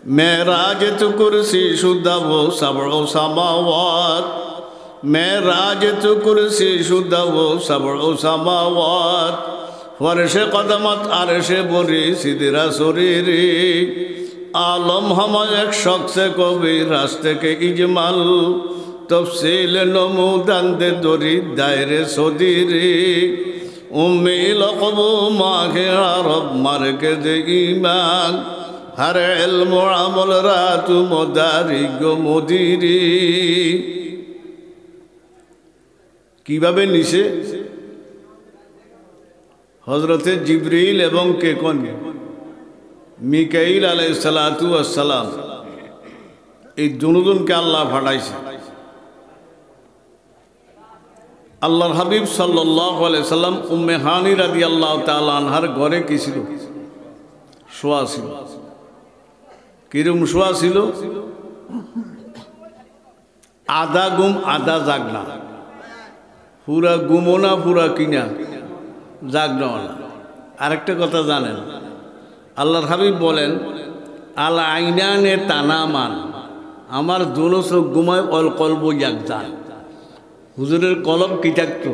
मेराज तो कुर्सी शुद्धा वो सबड़ो समावात मेराज तो कुर्सी शुद्धा वो सबड़ो समावात फर्श कदमत अरश बुरी सिदरा सुरीरी आलम हम एक शख्स को भी रास्ते के इजमल तफसील नमूदंद दुरी दायरे सोदीरी उम्मी लक़बू माखे अरब मरकज़ ईमान हर इल्म अमल रातु मदारिग मुदीरी কিভাবে নিছে হযরতে জিবরিল এবং কে কোন মিকাইল আলাইহিস সালাতু ওয়াস সালাম এই দুজনকে আল্লাহ পাঠাইছে আল্লাহর হাবিব সাল্লাল্লাহু আলাইহি সাল্লাম উম্মে হানি রাদিয়াল্লাহু তাআলা আনহার ঘরে কি ছিল শোয়া ছিল কিরম শোয়া ছিল আধা ঘুম আধা জাগনা পুরা ঘুমো না পুরা কিনা জাগনা আরেকটা কথা জানেন আল্লাহর হাবিব বলেন আল আইনানে তানামান আমার দুনো চোখ ঘুমায় অল কলব ইয়াকজান হুজুরের কলব কি থাকতো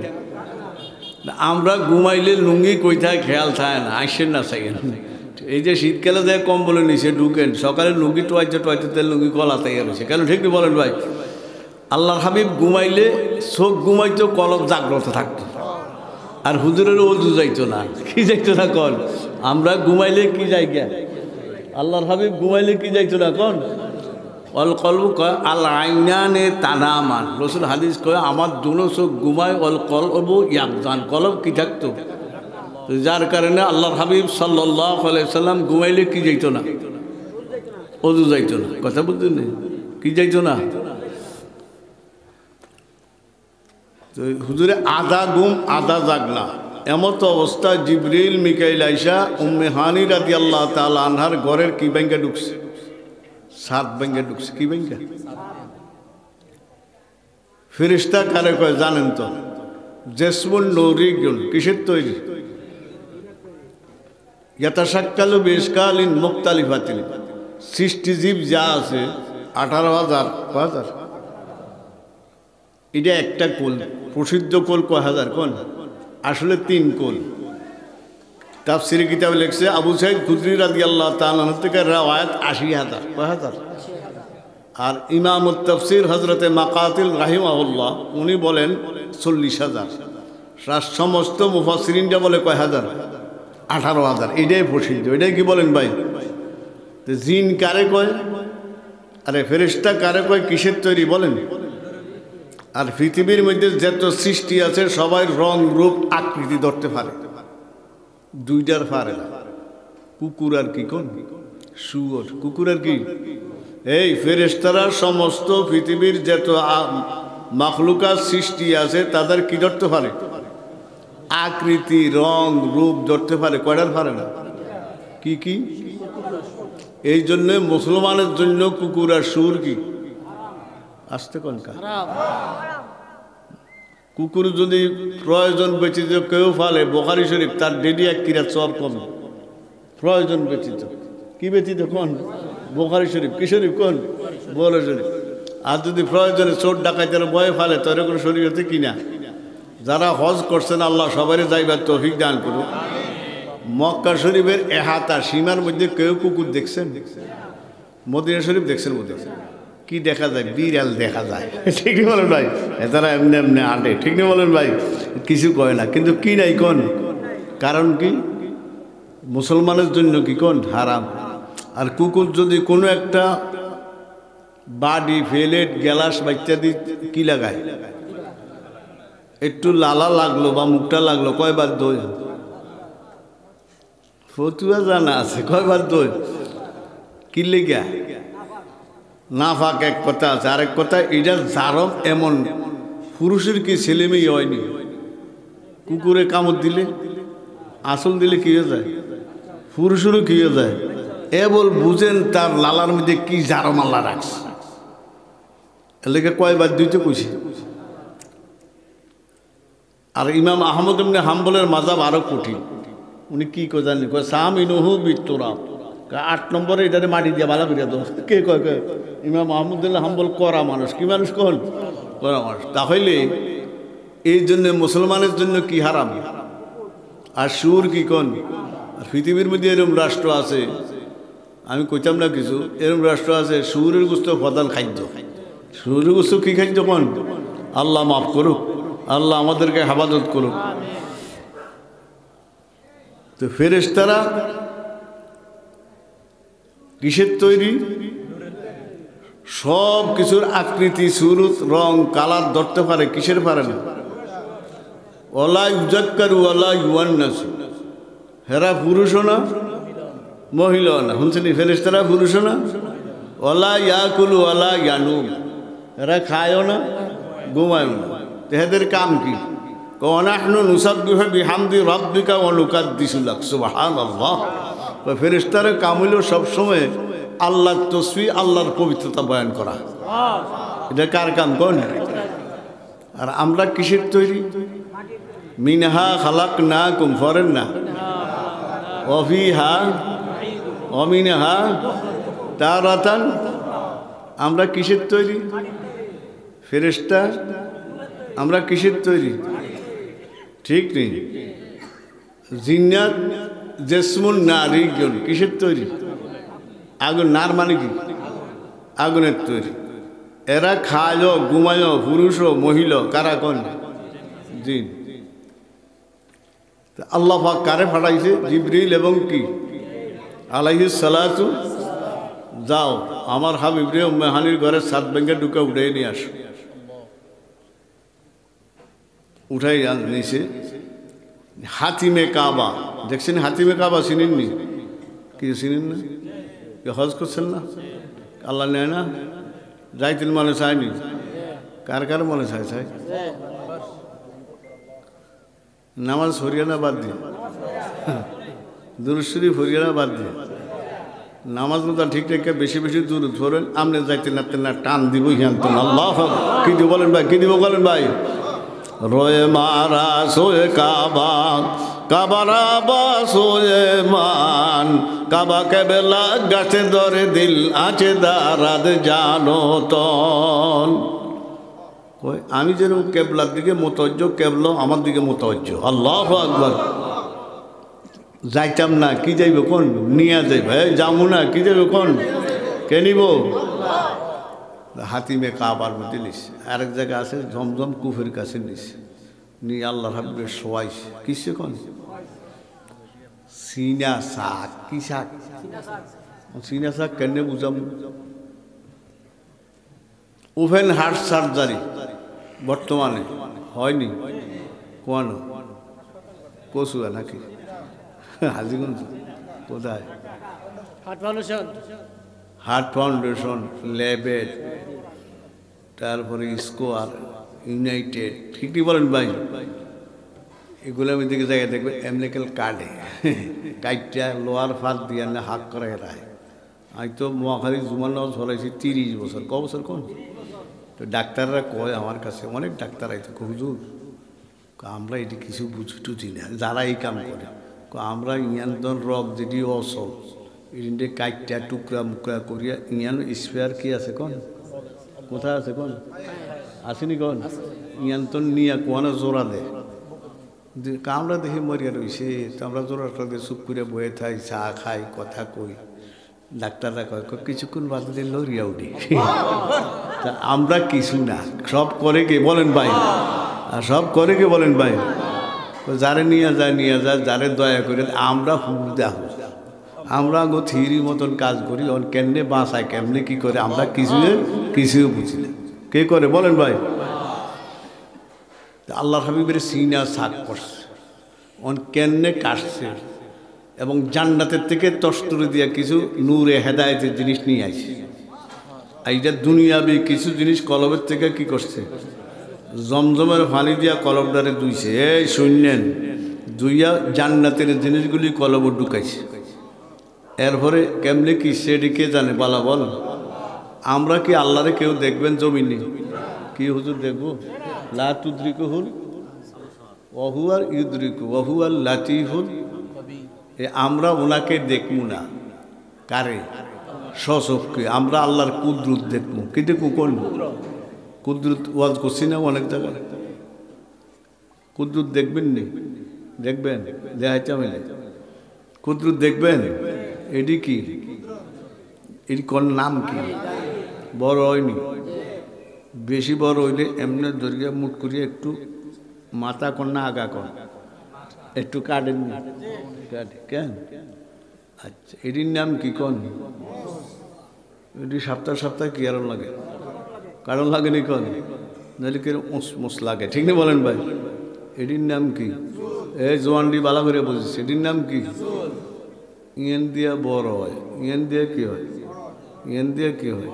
আমরা ঘুমাইলে লুঙ্গি কইথায় খেয়াল থাকে না আসেন না চাই এই যে শীতকালে যায় কম্বলের নিচে ঢুকেন সকালে লুঙ্গি টোয়াইতে লুঙ্গি কলা তাইয়া রয়েছে কেন ঠিক বলেন ভাই আল্লাহর হাবিব ঘুমাইলে চোখ ঘুমাইতো কলব জাগ্রত থাকতো আর হুজুরের ওযু যাইতো না কি যাইতো না কন আমরা ঘুমাইলে কি যাই গিয়া আল্লাহর হাবিব ঘুমাইলে কি যাইতো না কন অল কলব কয় আল আইনানে তানামান রাসূল হাদিস কয় আমার দুনো চোখ ঘুমায় অল কলব ইয়াকজান কলব কি থাকতো যার কারণে আল্লাহর হাবিব সাল্লাল্লাহু আলাইহি সাল্লাম ঘুমাইলে কি যাইতো না ওযু যাইতো না কথা বুঝছেন কি যাইতো না তো হুজুরে আধা ঘুম আধা জাগনা এমত অবস্থা জিবরিল মিকাইল আইসা উম্মে হানি রাদিয়াল্লাহু তাআলা আনহার ঘরের কি ব্যাংকে ঢুকছে সাত ব্যাংকে ঢুকছে কি ব্যাংকে ফেরেশতা কারে কয় জানেন তো জেসমুন নূরিগুন কিসের তৈরি ইয়াতাশাক্কালু বিশকালিন মুখতালিফাতিন সৃষ্টি জীব যা আছে 18,000 এটা একটা কোল প্রসিদ্ধ কোল কয় হাজার কোন আসলে 3 কোল তাফসীরে কিতাবে লেখছে আবু সাঈদ খুদরি রাদিয়াল্লাহু তাআলা থেকে রওয়ায়াত 80,000 কয় হাজার আর ইমামুত তাফসীর হযরতে মাকাতিল রাহিমাহুল্লাহ উনি বলেন 40,000 সমস্ত মুফাসসিরিনরা বলে কয় হাজার 18,000 এটাই প্রসিদ্ধ এটাই কি বলেন ভাই তো জিন কারে কয় আরে ফেরেশতা কারে কয় কিসের তৈরি বলেন আর পৃথিবীর মধ্যে যত সৃষ্টি আছে সবাই রং রূপ আকৃতি ধরতে পারে দুইটার পারে না কুকুর আর কি কোন শুয়োর কুকুর আর কি এই ফেরেশতারা সমস্ত পৃথিবীর যত মাখলুকাত সৃষ্টি আছে তাদের কি ধরতে পারে আকৃতি রং রূপ ধরতে পারে কয়টার পারে না কি কি এই জন্য মুসলমানের জন্য কুকুর আর শুয়োর কি আসতে কোনকা কুকুর যদি প্রয়োজন ব্যতীত কেউ ফালে বুখারী শরীফ তার ডেলি 1 কিরাত সওয়াব কমে প্রয়োজন ব্যতীত কি ব্যতীত কোন বুখারী শরীফ কি শরীফ কোন বুখারী শরীফ আর যদি প্রয়োজনে চোর ডাকাতের ভয়ে ফালে তার কোনো শরীয়তে কিনা যারা হজ করছেন আল্লাহ সবারই যাইবার তৌফিক দান করুন মক্কা শরীফের এহাতা সীমার মধ্যে কেউ কুকুর দেখছেন মদিনা শরীফ দেখছেন মদিনা কি দেখা যায় বিড়াল দেখা যায় ঠিক নেই বলেন ভাই এতারা এমনি এমনি আটে ঠিক নেই বলেন ভাই কিছু কয় না কিন্তু কি নাই কোন কারণ কি মুসলমানের জন্য কি কোন হারাম আর কুকুর যদি কোনো একটা বাড়ি ফেলেট গ্লাস ইত্যাদি কি লাগায় একটু লালা লাগলো বা মুখটা লাগলো কয়বার দই ফতুয়া জানা আছে কয়বার দই কি লেগা না ফাঁক এক কথা আছে আরেক কথা এটা জারম এমন পুরুষের কি ছেলে মেয়ে হয়নি কুকুরে কামড় দিলে আসল দিলে কি হয়ে যায় পুরুষেরও কি হয়ে যায় বল বুঝেন তার লালার মধ্যে কি জারম আল্লাহ রাখছে এলাকা কয়বার দিতে কইছি আর ইমাম আহমদ ইবনে হাম্বলের মাযহাব আরো কঠিন উনি কি কয় জানেন কয় সামিনুহু বিতুরাব 8 নম্বরে এটারে মাটি দিয়ে বালা করিয়া দো কে কয় কে ইমাম মাহমুদুল্লাহ হাম্বল করা মানুষ কি মানুষ কোন করা মানুষ তাহলে এই জন্য মুসলমানের জন্য কি হারাম আর সুর কি কোন পৃথিবীর মধ্যে এরকম রাষ্ট্র আছে আমি কইতাম না কিছু এরকম রাষ্ট্র আছে সুরের গোস্ত প্রধান খাদ্য সুরের গোস্ত কি খাদ্য কোন আল্লাহ মাফ করুক আল্লাহ আমাদেরকে হেফাজত করুক তো ফেরেশতারা কিসের তৈরি সব কিছুর আকৃতি সুরত রং কালার ধরতে পারে কিসের পারে না ওলা ইউজাক্কারু ওলা ইউয়ান্নাস হেরা পুরুষও না মহিলাও না শুনছেন ফেরেশতারা পুরুষও না ওলা ইয়াকুলু ওলা ইয়ানুম এরা খায়ও না ঘুমায়ও না এদের কাম কি ওয়ানাহনু নুসাব্বিহু বিহামদি রাব্বিকা ওয়া নুকাদ্দিসু লাক সুবহানাল্লাহ ফেরেশতারা কাম হইল সবসময় আল্লাহর তাসবিহ আল্লাহর পবিত্রতা বয়ান করা এটা কার কাম কোন আর আমরা কিসের তৈরি মিনহা খালাকনাকুম ফরেন না ওয়াফিহা ওয়ামিনহা তারাতান আমরা কিসের তৈরি ফেরেশতা আমরা কিসের তৈরি ঠিক নেই জিন্নাত জেসমুন নারীজন কিসের তৈরি আগুন নার মানে কি আগুনের তৈরি এরা খায় ঘুমায় পুরুষ মহিলা কারা কোন জিন আল্লাহ পাক কারে পাঠাইছে জিবরিল এবং কি আলাইহিস সালাতু যাও আমার হাবিব রে উম্মে হানির ঘরে সাত ভেঙে ঢুকে উঠে নিয়ে আসো উঠাই নিছে হাতিমে কাবা দেখছেন হাতিমে কাবা চিনেননি কিছু চিনেন না হজ করছেন না আল্লাহ নেয় না যাইতেন মনে চায়নি কার কার মনে চায় চাই নামাজ হরিয়ানা বাদ দিয়ে দুরূদ শরীফ হরিয়ানা বাদ দিয়ে নামাজ মতো ঠিক রেখে বেশি বেশি দূর ধরেন আপনি যাইতে না টান দিব হিয়ান্তন আল্লাহ কি দিব বলেন ভাই কি দিব বলেন ভাই রয়ে মারা সোয়ে কাবা কাবারা বা সোয়ে মান কাবা কেবেলা গাছে ধরে দিল আছে দারাদ জানো তন আমি যেরকম কেবলার দিকে মোতজ্জ কেবল আমার দিকে মোতজ্জ আল্লাহু আকবার যাইতাম না কি যাইব কোন নিয়ে যাইব যাবো না কি যাইব কোন কে নিব হাতিমে কাবার মধ্যে নিছে আরেক জায়গা আছে জমজম কুফের কাছে নিছে নিয়ে আল্লাহ হাবিবের শোয়াইছে কিসে কোন সিনা শাক কি শাক সিনা শাক কেন বুঝাম ওপেন হার্ট সার্জারি বর্তমানে হয়নি কোন কচুয়া নাকি হাজিগঞ্জ কোথায় হার্ট ফাউন্ডেশন ল্যাবেট তারপরে স্কোয়ার ইউনাইটেড ঠিকই বলেন ভাই এগুলো আমি দিকে জায়গায় দেখবে এমনিক্যাল কার্ডে কাইটটা লোয়ার ফাঁক দিয়ে না হাক করা রায় আমি তো মহাখালী জুমার নামাজ ধরাইছি 30 বছর ক বছর কোন তো ডাক্তাররা কয় আমার কাছে অনেক ডাক্তার আইতো হুজুর আমরা এটি কিছু বুঝি না যারা এই কাম করে আমরা ইয়ান রক যেটি অসল এটি কাইটটা টুকরা মুকরা করিয়া ইয়ান স্পেয়ার কি আছে কোন কোথায় আছে কোন আসেনি কোন ইয়ান তো নিয়ে কোয়ানো জোড়া দেয় আমরা দেখি মরিয়া রয়েছে তো আমরা জোড়াটা দিয়ে চুপ করে বয়ে থাই চা খাই কথা কই ডাক্তাররা কয় কিছুক্ষণ বাদ দিয়ে লড়িয়া উঠি তা আমরা কিছু না সব করে কে বলেন ভাই আর সব করে কে বলেন ভাই যারে নিয়ে যায় যারে দয়া করে আমরা হুল দেখ আমরা গো থিরি মতন কাজ করি ওর কেমনে বাঁচায় কেমনে কি করে আমরা কিছু বুঝি না কে করে বলেন ভাই আল্লাহ হাবিবের সিনা শাক করছে ওন কেমনে কাটছে এবং জান্নাতের থেকে তস্তরে দিয়া কিছু নূরে হেদায়েতের জিনিস নিয়ে আসছে এইটা দুনিয়াবি কিছু জিনিস কলবের থেকে কি করছে জমজমের পানি দিয়া কলবদারে দুইছে এই শুনলেন দুইয়া জান্নাতের জিনিসগুলি কলব ঢুকাইছে এরপরে কেমনে কি সেদিকে জানে বালা বল আমরা কি আল্লাহরে কেউ দেখবেন জমিনে কি হুজুর দেখবো লা তুদ্রিকুহুল ওয়াহুয়াল ইউদ্রিকু ওয়াহুয়াল লাতিফুল আমরা ওনাকে দেখবো না কারে? স্বচক্ষে। আমরা আল্লাহর কুদরত দেখবো। কি দেখবো? কোন কুদরত? ওয়াজ করছি না অনেক জায়গায়। কুদরত দেখবেন নি? দেখবেন? দেখাইতে আমি কুদরত দেখবেন। এটি কি? এটি কোন নাম কি? বড় হয়নি, বেশি বড় হইলে এমনি দরিয়া মুট করিয়া একটু মাথা কন্যা আগা কর, একটু কাটেন কেন? আচ্ছা, এটির নাম কি? কোন এটি সপ্তাহে সপ্তাহে কি কারণ লাগে? কারণ লাগেনি কোন? নাহলে কি মুস লাগে? ঠিক না বলেন ভাই? এটির নাম কি? এই জোয়ানডি বালা করে বলছিস, এটির নাম কি? ইয়ান দিয়া বড় হয়। ইয়ান দিয়া কি হয়? ইয়ান দিয়া কি হয়?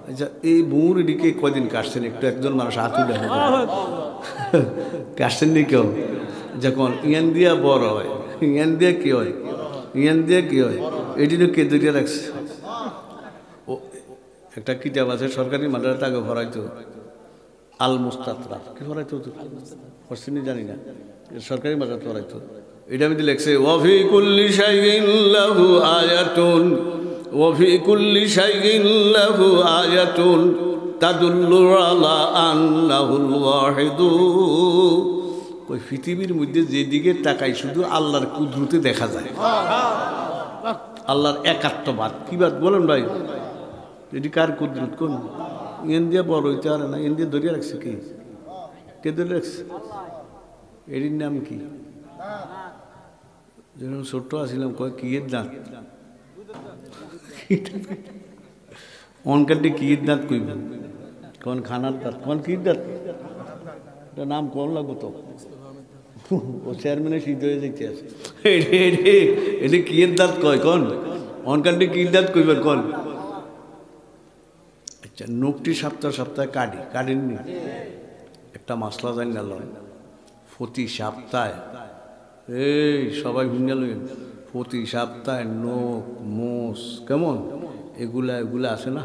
আচ্ছা, এই বুড় এদিকে কয়দিন কাটছেন? একটু একজন মানুষ হাত উঠে কাটছেন নি কেউ? যখন ইয়ান দিয়া বড় হয়, ইয়ান দিয়া কি হয়? ইয়ান দিয়া কি হয়? এটিও কে দরিয়া রাখছে? ও একটা কিতাব আছে সরকারি মাদ্রাসা, তাকে ভরাইতো আল মুস্তাতরাফ। কি ভরাইতো? পশ্চিমী জানি না, সরকারি মাদ্রাসা ভরাইতো। এটা আমি লেখছে ওয়াফি কুল্লি শাইইন লাহু আয়াতুন, ওয়াফি কুল্লি শাইইন লাহু আয়াতুন তাদুল্লু আলা আন্নাহুল ওয়াহিদু। ওই পৃথিবীর মধ্যে যেদিকে তাকাই শুধু আল্লাহর কুদরতে দেখা যায়, আল্লাহর একাত্মবাদ। কি বাদ বলেন ভাই? এটি কার কুদরত? কোন? ইন দিয়ে বড় হইতে পারে না। ইন দিয়ে ধরিয়া রাখছে কি? কে ধরে রাখছে? এটির নাম কি? যখন ছোট্ট আসিলাম কয় কি এর দাঁত, অনকান্টি কি এর দাঁত কইব? কোন খানার দাঁত? কোন কি দাঁত? এটা নাম কোন লাগবো তো? ও চেয়ারম্যানের শীত হয়ে যেতে আছে। এটি কি এর দাঁত কয়? কোন অনকান্টি কি দাঁত কইবেন? কোন? আচ্ছা, নখটি সপ্তাহে সপ্তাহে কাটেননি? একটা মশলা জানি না লয় প্রতি সপ্তাহে, এই সবাই ভিন্ন লইন, প্রতি সপ্তাহে নখ মোষ কেমন এগুলা আছে না,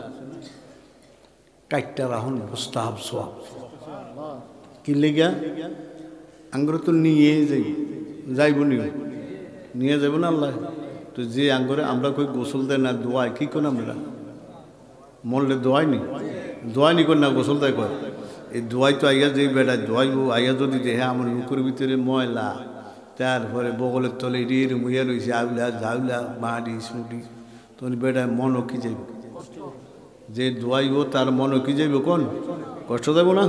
কাইটটা রাখুন মুস্তাহাব সোয়াব। কি লেগা? আঙ্গুর তো নিয়ে যাইব নিয়ে যাব না আল্লাহ তো। যে আঙ্গুরে আমরা কই গোসল দেয় না, দোয়াই কি কোন? আমরা মরলে দোয়াইনি কর না, গোসল দেয় কর। এই দোয়াই তো আইয়া যে বেড়ায় দোয়াইব, আইয়া যদি দেখে আমার মুখের ভিতরে ময়লা, তারপরে বগলের তলে রির মুইয়া রয়েছে আউলা ঝাউলা মাটি স্মুটি, তখন বেড়ায় মনও কি যাইব? যে দোয়াইব তার মনও কি যাইব? কোন কষ্ট দেব না?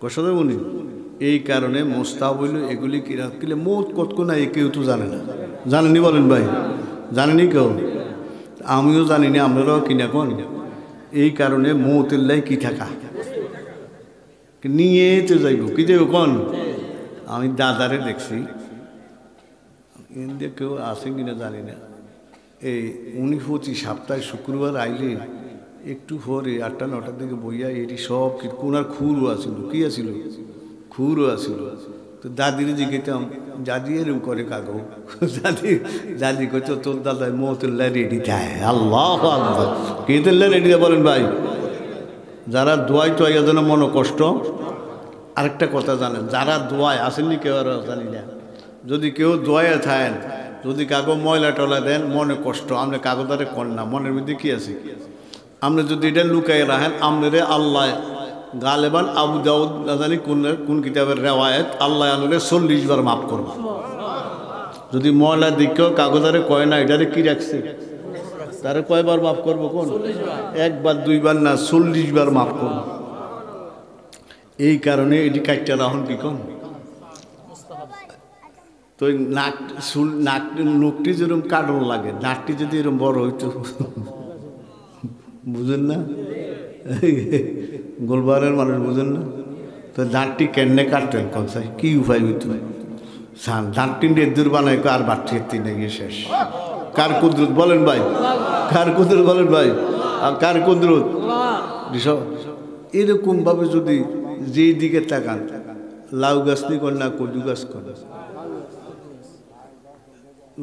কষ্ট দেব নি? এই কারণে মোস্তাহাব হইল এগুলি কিরা কিলে মত কতক্ষণ না, এ কেউ তো জানে না। জানেনি বলেন ভাই? জানেনি কেউ? আমিও জানিনি, আপনারাও কিনা কোন? এই কারণে মৌতেল্লাই কি থাকা নিয়ে তো যাইব। কি যাইব? কোন? আমি দাদারে দেখছি, ইন্ডিয়া কেউ আসেন কিনা জানি না, এই 19-25 সপ্তাহে শুক্রবার আইলে একটু পরে 8টা-9টার দিকে বইয়া এটি সব কোনার খুরও আসিল। কি আসিল? খুরও আসিল। তো দাদিরে জিজ্ঞেতাম, দাদি এরম করে কাগো? দাদি কইতো তোর দাদা মৌতুল্লাহ রেডি দেয়। আল্লাহ আল্লাহ, কেতুল্লাহ রেডি দেয় বলেন ভাই? যারা দোয়াই তো আইয়া যেন মনে কষ্ট। আরেকটা কথা জানেন, যারা দোয়ায় আসেননি কেউ আর জানি না, যদি কেউ দোয়ায় থাকেন, যদি কাগজ ময়লা টলা দেন মনে কষ্ট, আপনি কাগজদারে কর না, মনের মধ্যে কি আছে? আপনি যদি এটা লুকাই রাখেন, আপনারে আল্লাহ গালেবান আবু দাউদ না জানি কোন কিতাবের রেওয়ায়ত, আল্লাহ আনরে 40 বার মাফ করবা। যদি ময়লা দিকেও কাগজদারে কয় না এটারে কি রাখছে, তারে কয়বার মাফ করবো? কোন? 1 বার 2 বার না, 40 বার মাফ করবো। এই কারণে এটি কাটটা রাখুন কি কোন? তো নখটি যেরকম কাটন লাগে, নাকটি যদি এরকম বড় হইতো, বুঝেন না? গোলবারের মানুষ বুঝেন না? তো দাঁতটি কেনে কাটতেন কোন সাই? কি উপায় হইতো? দাঁতটি দূর বানাই আর বাড়তি তিনে গিয়ে শেষ। কার কুদরত বলেন ভাই? কার কুদরত বলেন ভাই? আর কার কুদরত? এরকম ভাবে যদি যেই দিকে তাকান, লাউ গাছ নি কর না কদু গাছ কর,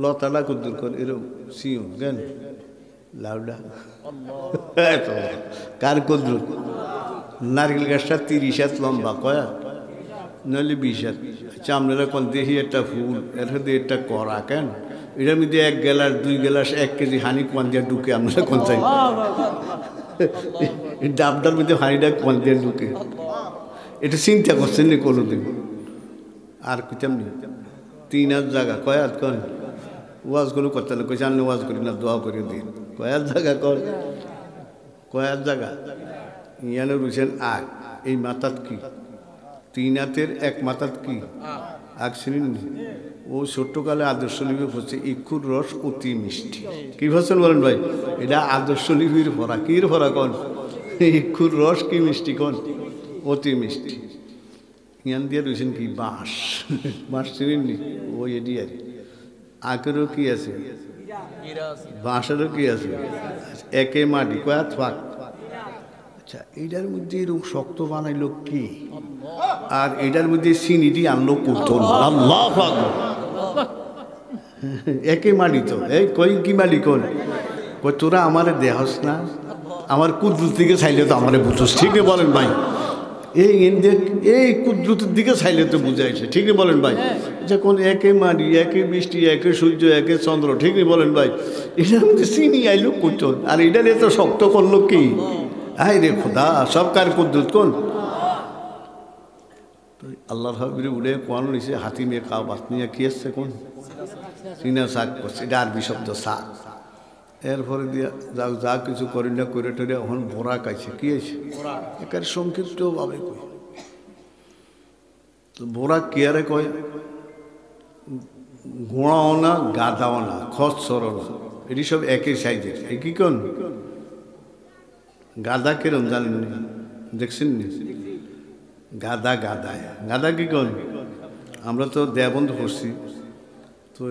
লতাটা কুদুর কর, এরকম সিও কেন লাউডা কার কুদরত? নারকেল গাছটা 30 হাত লম্বা, কয়া নইলে 20 হাত। আচ্ছা আপনারা কোন দেখি একটা ফুল এর সাথে একটা করা কেন এটার মধ্যে 1 গ্লাস 2 গ্লাস 1 কেজি হানি কোন দিয়ে ঢুকে আমরা কোন চাই এই ডাবটার মধ্যে হানিটা কোন দিয়ে ঢুকে এটা চিন্তা করছেন নি কোনোদিন আর কিতাম নি 3 জায়গা কয়াত কন ওয়াজ গুলো করতে না কইছে আমি ওয়াজ করি না দোয়া করে দিন কয়াত জায়গা কর কয়াত জায়গা ইয়ানে রুছেন আগ এই মাথাত কি 3 হাতের 1 মাথাত কি আগ শুনিন ও ছোট্টকালে আদর্শ লিপি পড়ছে ইক্ষুর রস অতি মিষ্টি কি ভাবছেন বলেন ভাই এটা আদর্শ লিপির ভরা কির ভরা কন ইক্ষুর রস কি মিষ্টি কন অতি মিষ্টি ইয়ান দিয়ে রয়েছেন কি বাঁশ বাঁশ চিনেন নি ওই এডি আর আখেরও কি আছে বাঁশেরও কি আছে একে মাটি কয়া থাক আচ্ছা এইটার মধ্যে এরকম শক্ত বানাইলো কি আর এটার মধ্যে চিনিটি আনলো কোথন আল্লাহু আকবার একে মাটি তো এই কই কি মাটি কোন কই তোরা আমারে দেহস না আমার কুদরত থেকে চাইলে তো আমারে বুঝছস ঠিক বলেন ভাই এই কুদরতের দিকে চাইলে তো বুঝাইছে ঠিকই বলেন ভাই যখন একে মাটি একে বৃষ্টি একে সূর্য একে চন্দ্র ঠিকই বলেন ভাই এটার মধ্যে চিনি আইলো কোথন আর এটার এত শক্ত করলো কি আই রে খোদা সব কার কুদরত কোন আল্লাহর হাবিবে উড়ে কোয়ানো নিছে হাতি মেয়ে খাও বাতনিয়া কি আসছে কোন চিনা শাক করছে এটা আরবি শব্দ শাক এরপরে দিয়া যাও যা কিছু করি না করে টরে এখন ভোরা খাইছে কি আছে একার সংক্ষিপ্ত ভাবে কই তো ভোরা কি আরে কয় ঘোড়াও না গাদাও না খচ্চরও না এটি সব একই সাইজের এই কি কোন গাদা কিরম জানেন দেখছেন নি গাদা গাদায় গাদা কি কোন আমরা তো দেবন্ধ করছি তো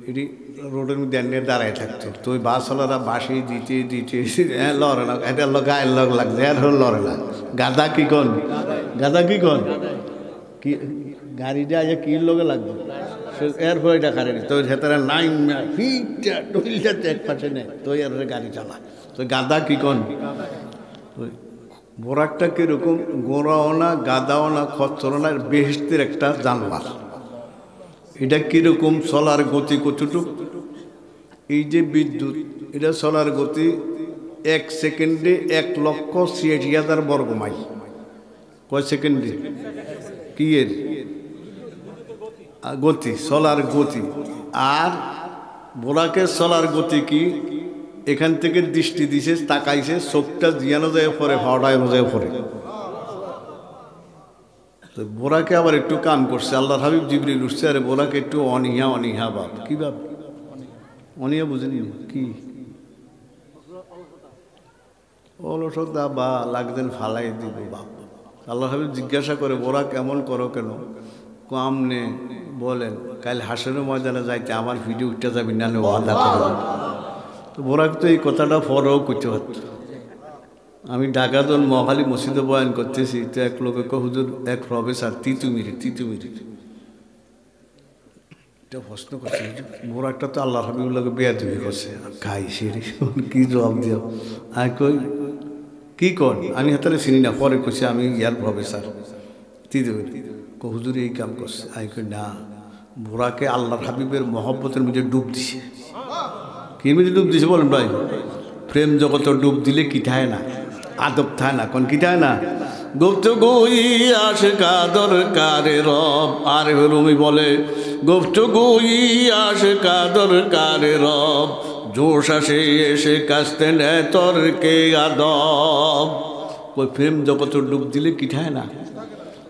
এটি রোডের মধ্যে এনে দাঁড়ায় থাকতো তো ওই বাসওয়ালারা বাসি দিতে দিতে লড়ে না এটা গায়ের লগ লাগছে আর লড়ে না গাদা কি কোন গাদা কি কোন কি গাড়িটা আজ কি লগে লাগবে এরপর এটা কারে তো ভেতরে লাইন ফিটটা টইলটা এক পাশে নেই তো এর গাড়ি চালা তো গাদা কি কোন বোরাকটা কিরকম গোড়াও না গাদাও না খচ্চরও না বেহেশতের একটা জানলার এটা কিরকম চলার গতি কতটুক এই যে বিদ্যুৎ এটা চলার গতি 1 সেকেন্ডে 1,86,000 বর্গ মাইল কয় সেকেন্ডে কি এর গতি চলার গতি আর বোরাকের চলার গতি কি এখান থেকে দৃষ্টি দিছে তাকাইছে চোখটা জিয়ানো যায় পরে হওয়াটানো যায় পরে তো বোরাকে আবার একটু কাম করছে আল্লাহর হাবিব জিবরিল উঠছে আরে বোরাকে একটু অনিহা ভাব কি ভাব অনিহা বুঝেনি কি অলসতা বা লাগদেন ফালাই দিব বাপ আল্লাহর হাবিব জিজ্ঞাসা করে বোরা কেমন করো কেন কামনে বলেন কাল হাসনের ময়দানে যাইতে আমার ভিডিও উঠতে যাবি না ওয়াদা করো তো বোরাক তো এই কথাটা পরেও করতে পারত আমি ঢাকাতন মহাখালী মসজিদে বয়ান করতেছি তো এক লোকে হুজুর এক প্রফেসর তিতুমিরি এটা প্রশ্ন করছে বোরাকটা তো আল্লাহর হাবিবুল্লাহকে বেয়াদবি করছে খাইছে কি জবাব দিও আর কই কি কর আমি হাতারে চিনি না পরে করছি আমি ইয়ার প্রফেসর তিতুমিরি হুজুর এই কাম করছে আমি কই না বোরাকে আল্লাহর হাবিবের মহব্বতের মধ্যে ডুব দিছে কি মধ্যে ডুব দিছে বলেন ভাই প্রেম জগত ডুব দিলে কি থায় না আদব থায় না কোন কি থায় না গুপ্ত গুই আসে কাদর কারে রব আর রুমি বলে গুপ্ত গুই আসে কাদর কারে রব জোশ আসে এসে কাস্তে নেয় তোর কে আদব ওই প্রেম জগত ডুব দিলে কি থায় না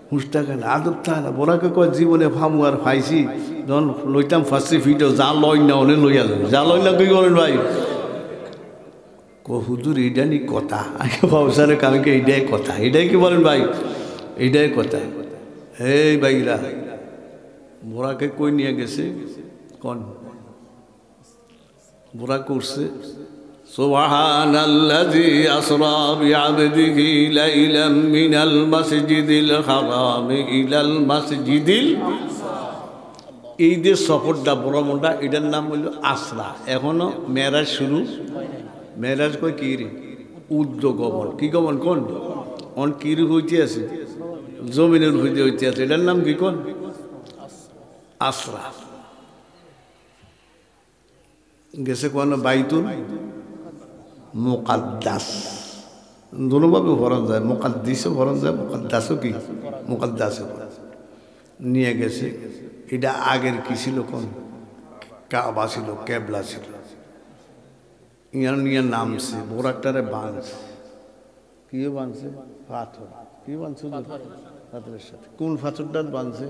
হুঁসটা কেন আদব থায় না বোরাকে কয় জীবনে ফামু আর ফাইছি যখন লইতাম ফার্স্টে ফিটো যা লই না অনে লইয়া যা লই না কি বলেন ভাই হুজুর এইটা নি কথা ব্যবসারে কালকে এইটাই কথা এটাই কি বলেন ভাই এইটাই কথা এই ভাইরা বোরাকে কই নিয়ে গেছে কোন বোরা করছে সুবহানাল্লাযী আসরা বিআবদিহি লাইলাম মিনাল মাসজিদিল হারাম ইলাল মাসজিদিল এই যে সফরটা ভ্রমণটা এটার নাম হইল আসরা এখনো মেরাজ শুরু মেরাজ কই কি রে উদ্যোগমন কি গমন কোন অন কির হইতে আছে জমিনের হইতে আছে এটার নাম কি কোন আসরা গেছে কোন বাইতুল মুকাদ্দাস, দুভাবে ভরণ যায়, মুকাদ্দিসও ভরণ যায়, মুকাদ্দাসও কি মুকাদ্দাসও নিয়ে গেছে। এটা আগের কি ছিল, কোন কাবা ছিল, কেবলা ছিল। ইয়ার নিয়ে নামছে, বোরাকটারে বাঁধছে, কি বাঁধছে, পাথর, কি বাঁধছে, পাথরের সাথে। কোন পাথরটার বাঁধছে?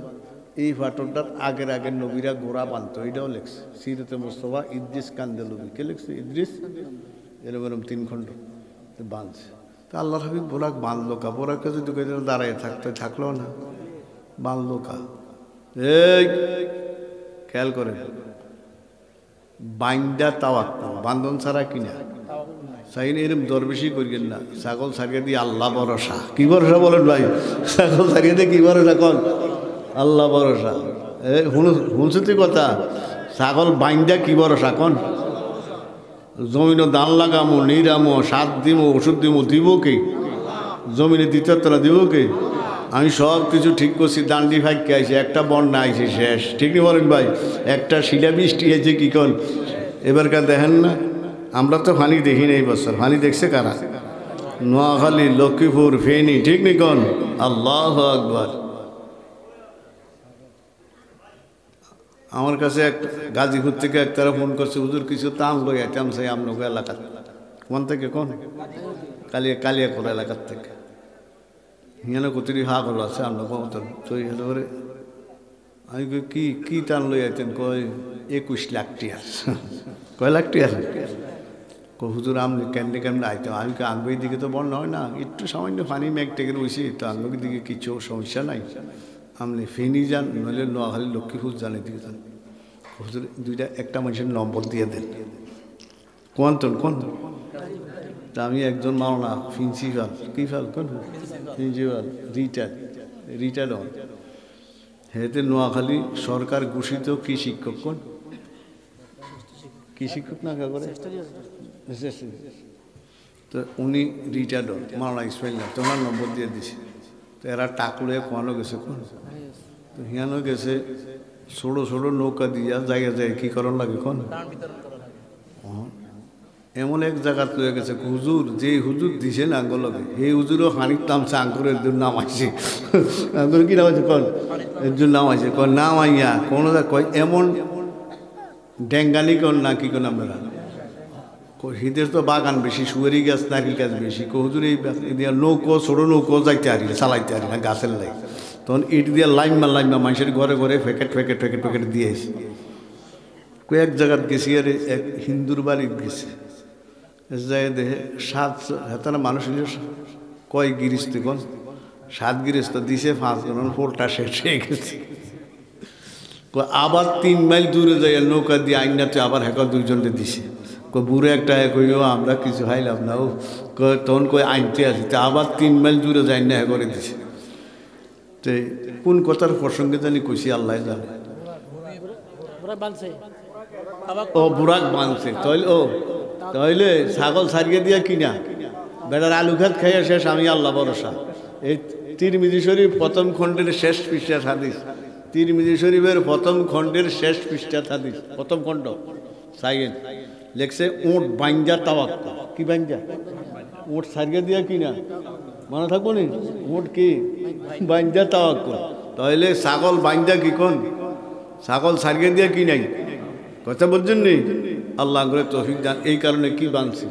এই পাথরটার আগের আগের নবীরা গোড়া বাঁধতো, এটাও লেখছে সিরতে মুস্তফা ইদ্রিস কান্দেলবি। কে লিখছে? ইদ্রিস। এরকম 3 খণ্ড বাঁধছে। তা আল্লাহ হাবিব বোরাক বাঁধলো কা? বোরাককে যদি দাঁড়ায় থাকতে থাকলো না, বাঁধলো কা? এই খেয়াল করে, বাইন্দা তাওয়াক্কুল, বান্ধন ছাড়া কিনা সাইন এরম দরবেশি করিয়েন না। ছাগল ছাড়িয়ে দিয়ে আল্লাহ ভরসা। কি ভরসা বলেন ভাই? ছাগল ছাড়িয়ে দিয়ে কি ভরসা? কন আল্লাহ ভরসা। শুনছো তুই কথা? ছাগল বাইন্দা কি ভরসা? কন জমিনে দান লাগামো, নিরামো, সার দিমো, ওষুধ দিমো, দিব কে? জমিনে দ্বিতীয়তলা দিব কে? আমি সব কিছু ঠিক করছি, দান্ডি ফাঁককে আইছে, একটা বন্যা আইছে, শেষ। ঠিক নেই বলেন ভাই? একটা শিলা বৃষ্টি হয়েছে, কি কন এবারকার দেখেন না? আমরা তো ফানি দেখি না এই বছর। ফানি দেখছে কারা? নোয়াখালী, লক্ষ্মীপুর, ফেনী। ঠিক নেই কন? আল্লাহু আকবার। আমার কাছে এক গাজীপুর থেকে একতারা ফোন করছে, হুজুর কিছু তাম লই আইতাম চাই আপনাকে এলাকার। কোন থেকে? কোন কালিয়াকোর এলাকার থেকে। হিয়ানো কতিরি হা গল আছে আপনার মতন চই হতে পারে। আমি কি কি টান লই আইতেন? কয় 21 লাখ টিয়ার। কয় লাখ টিয়ার? হুজুর আপনি কেমনে কেমনে আইতাম? আমি আঙ্গুই দিকে তো বন্যা হয় না, একটু সামান্য পানি মেঘ টেকে রয়েছি, তো আঙ্গুর দিকে কিছু সমস্যা নাই, আপনি ফেনী যান, নইলে নোয়াখালী, লক্ষ্মীপুর যান, এদিকে যান। হুজুর দুইটা একটা মানুষের নম্বর দিয়ে দেন। কোন তা আমি একজন মাওনা প্রিন্সিপাল, কি ফাল কোন প্রিন্সিপাল, রিটায়ার্ড হন। হেতে নোয়াখালী সরকার ঘোষিত কি শিক্ষক? কোন কি শিক্ষক না করে? তো উনি রিটায়ার্ড হন, মাওনা ইসমাইল না, তোমার নম্বর দিয়ে দিছে। তো এরা টাকলো কোয়ানো গেছে, কোন তো হিয়ানো গেছে, ছোটো ছোটো নৌকা দিয়া জায়গা যায় কি করণ লাগে, কোন এমন এক জায়গা লয়ে গেছে, হুজুর যে হুজুর দিছে না আঙ্গলকে, এই হুজুরও হানির নামছে, আঙ্গুরের জন্য নামাইছে। আঙ্গুর কি নামাইছে? কন এর জন্য নামাইছে। কন নামাইয়া কোনো কয় এমন ডেঙ্গানি কন না কি কোন আপনারা? হিদের তো বাগান বেশি, সুয়ারি গাছ, নারিল গাছ বেশি। হুজুর এই নৌকো, ছোটো নৌকো যাইতে আরি, চালাইতে আরি না, গাছের লাই। তখন ইট দিয়ে লাইমা মানুষের ঘরে ঘরে ফেকেট দিয়েছে। কয়েক জায়গার গেছি, আর এক হিন্দুর বাড়ি গেছে, যাই দেখে 7 হেতারা মানুষ কয় গিরিস্ত, কোন 7 গিরিস্ত দিছে, 5 জন পোলটা শেষ হয়ে গেছে। আবার 3 মাইল দূরে যাই নৌকা দিয়ে আইনাতে আবার হেকা 2 জনকে দিছে। বুড়ো একটা কইও আমরা কিছু হাইলাম না, ও তখন কই আনতে আসি, তা আবার 3 মাইল দূরে যাই না করে দিছে। তো কোন কথার প্রসঙ্গে জানি কইছি আল্লাহ জানে। ও বুড়াক বাঁধছে, তাইলে ছাগল ছাড়িয়ে দিয়া কিনা বেটার আলু খাত খাইয়া শেষ, আমি আল্লাহ ভরসা। এই তিরমিজি শরীফ প্রথম খণ্ডের শেষ পৃষ্ঠার হাদিস, তিরমিজি শরীফের প্রথম খণ্ডের শেষ পৃষ্ঠার হাদিস, প্রথম খণ্ড সাইয়েন লেখছে, উট বাইঞ্জা তাওয়াক্কুল। কি বাইঞ্জা? উট ছাড়িয়ে দিয়া কিনা, মনে থাকবো নি? উট কি বাইঞ্জা তাওয়াক্কুল। তাহলে ছাগল বাইঞ্জা কি? কোন ছাগল ছাড়িয়ে দিয়া কি নাই? কথা বলছেন নি? আল্লাহ করে তৌফিক দান। এই কারণে কি বানছে?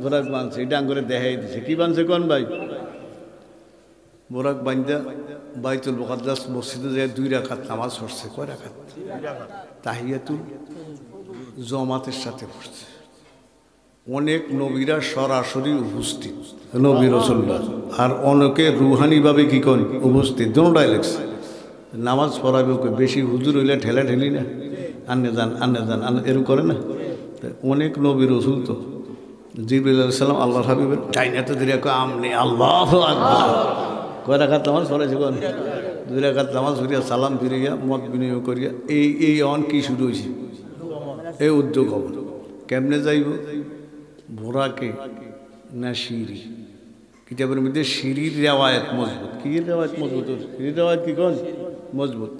বোরাক বানছে, এটা আঙ্গুরে দেখাই দিছে। কি বানছে কোন ভাই? বোরাক বান্দা বাইতুল মুকাদ্দাস মসজিদে যায় 2 রাকাত নামাজ পড়ছে। কয় রাকাত? তাহিয়াতুল জামাতের সাথে পড়ছে। অনেক নবীরা সরাসরি উপস্থিত, নবী রাসূলুল্লাহ, আর অনেকে রুহানিভাবে কি কোন উপস্থিত, দুটোটাই লেখছে। নামাজ পড়াবে ওকে বেশি, হুজুর হইলে ঠেলা ঠেলি না, আন্নে যান এরকম করে না। অনেক নবী রাসূল তো জিবরিল আলাইহিস সালাম আল্লাহর হাবিবের টাইনাতে ধরে আমনে আল্লাহু আকবার। কয় রাকাত নামাজ পড়াইছে? কোন 2 রাকাত নামাজ পড়িয়া সালাম ফিরিয়া মত বিনিময় করিয়া এই অন কি শুরু হয়েছে? এই উদ্যোগ হবে। কেমনে যাইব? বোরাকে না সিঁড়ি? কিতাবের মধ্যে সিঁড়ির রেওয়ায়ত মজবুত। কি রেওয়ায়ত মজবুত? সিঁড়ির রেওয়ায়ত কি কোন মজবুত?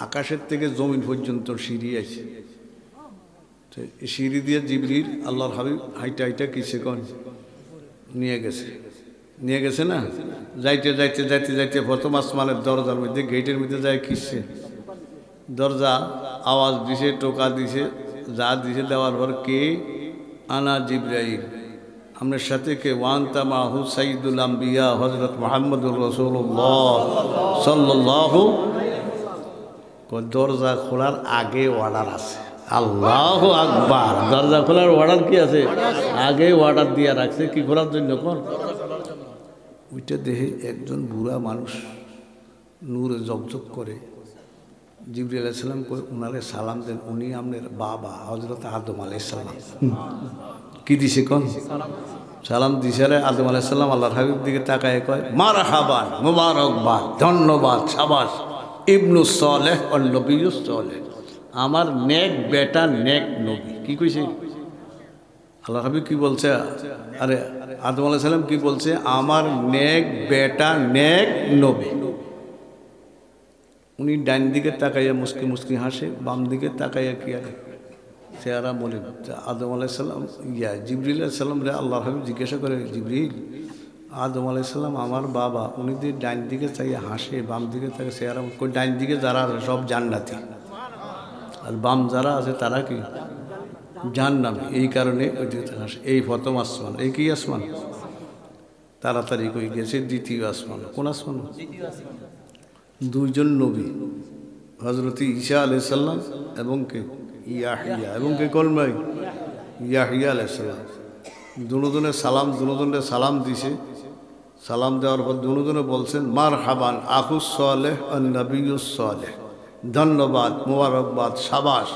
আকাশের থেকে জমিন পর্যন্ত সিঁড়ি আছে। সিঁড়ি দিয়ে জিবরিল আল্লাহর হাবিব হাইটা হাইটা কিসে কন নিয়ে গেছে না। যাইতে যাইতে যাইতে যাইতে প্রথম আসমানের দরজার মধ্যে গেটের মধ্যে যায় কিসছে দরজা আওয়াজ দিছে, টোকা দিছে, যা দিছে, দেওয়ার পর কে আনা জিব্রাইল, আপনার সাথে কে ওয়ান্তা মাহু সাইদুল আম্বিয়া হযরত মুহাম্মদুর রাসূলুল্লাহ সাল্লাল্লাহু। দরজা খোলার আগে অর্ডার আছে। আল্লাহু আকবার। দরজা খোলার অর্ডার কি আছে? আগে অর্ডার দিয়ে রাখছে কি খোলার জন্য কোন ওইটা দেখে একজন বুড়া মানুষ নূরে জগজগ করে জিবরিল আলাইহিস সালাম কই উনারে সালাম দেন, উনি আপনার বাবা হযরত আদম আলাইহিস সালাম। কি দিছে কোন সালাম দিছে রে আদম আলাইহিস সালাম আল্লাহর হাবিব দিকে তাকায় কয় মারহাবান, মুবারকবাদ, ধন্যবাদ, শাবাশ, ইবনু সালেহ ওয়ান নবিয়্যুস সালেহ, আমার নেক বেটা নেক নবী। কি কইছে আল্লাহর হাবিব? কি বলছে? আরে আদম আলাইহিস সালাম কি বলছে? আমার নেক বেটা নেক নবী। উনি ডান দিকে তাকাইয়া মুস্কি মুস্কি হাসে, বাম দিকে তাকাইয়া কি আর চেহারা বলে আদম আলাইহিস সালাম জিবরিল আলাইহিস সালাম রে আল্লাহর হাবিব জিজ্ঞাসা করে, জিবরিল আদম আলাইহিস সালাম আমার বাবা, উনি দিয়ে ডান দিকে চাইয়া হাসে, বাম দিকে তাকে চেহারা, ডান দিকে যারা আছে সব জান্নাতি আর বাম যারা আছে তারা কি জাহান্নামী। এই কারণে ওই দিকে হাসে। এই প্রথম আসমান। এই কি আসমান? তাড়াতাড়ি কই গেছে দ্বিতীয় আসমান। কোন আসমান? দুইজন নবী, হযরত ঈসা আলাইহিস সালাম এবং কে ইয়াহইয়া, এবং কে কোন ভাই? ইয়াহইয়া আলাইহিস সালাম। দুজনে সালাম দিছে। সালাম দেওয়ার পর দুজনে বলছেন মারহাবান আখুস সালেহ ওয়ান নবিয়্যুস সালেহ, ধন্যবাদ, মোবারকবাদ, শাবাশ,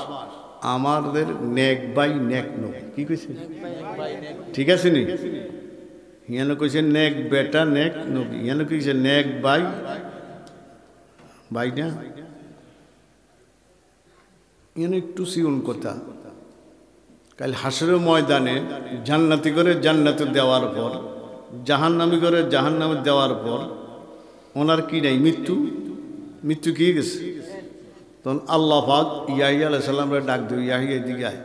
আমাদের নেক ভাই নেক নবী। কি কইছে? ঠিক আছে নি? ইয়ানো কইছে নেক বেটা নেক নবী, ইয়ানো কইছে নেক ভাই ভাই না, ইয়ানো একটু সিউন কথা। কাল হাসরের ময়দানে জান্নাতি করে জান্নাতে দেওয়ার পর, জাহান্নামী করে জাহান্নামে দেওয়ার পর ওনার কি নাই? মৃত্যু কি গেছে? তখন আল্লাহ পাক ইয়াহইয়া আলাইহিস সালামরে ডাক দিবে, ইয়াহইয়া এদিকে আয়।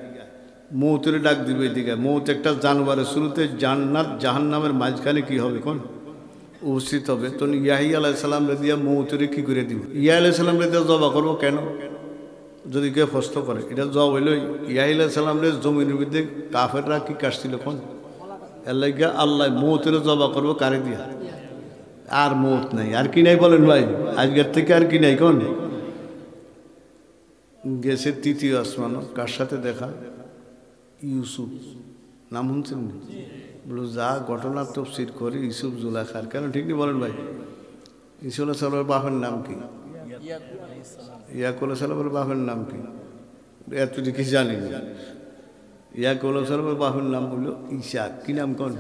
মৌতের ডাক দিবে এদিকে। মৌত একটা জানোয়ারের শুরুতে জান্নাত জাহান্নামের মাঝখানে কি হবে কোন উপস্থিত হবে। তখন ইয়াহইয়া আলাইহিস সালামরে দিয়া মৌতের কি করে দিব? ইয়াহইয়া আলাইহিস সালামরে দিয়া জবা করবো কেন? যদি কেউ প্রশ্ন করে, এটা জব হইল ইয়াহইয়া আলাইহিস সালামরে জমিনের মধ্যে কাফেররা কি কাটছিল কোন এর লাগিয়া আল্লাহ মৌতের জবা করবো কারে দিয়া? আর মৌত নাই। আর কি নাই বলেন ভাই? আজকের থেকে আর কি নাই কোন? গেছে তৃতীয় আসমান। কার সাথে দেখা? ইউসুফ। নাম শুনছেন? বলো যা ঘটনার তফসির করে ইউসুফ জুলাইখার। কেন ঠিক নেই বলেন ভাই? ইউসুফ আলাইহিস সালামের বাপের নাম কি? ইয়াকুব আলাইহিস সালামের বাপের নাম কি? এতটি কি জানি না। ইয়াকুব আলাইহিস সালামের বাপের নাম হলো ইসাক। কি নাম কোন?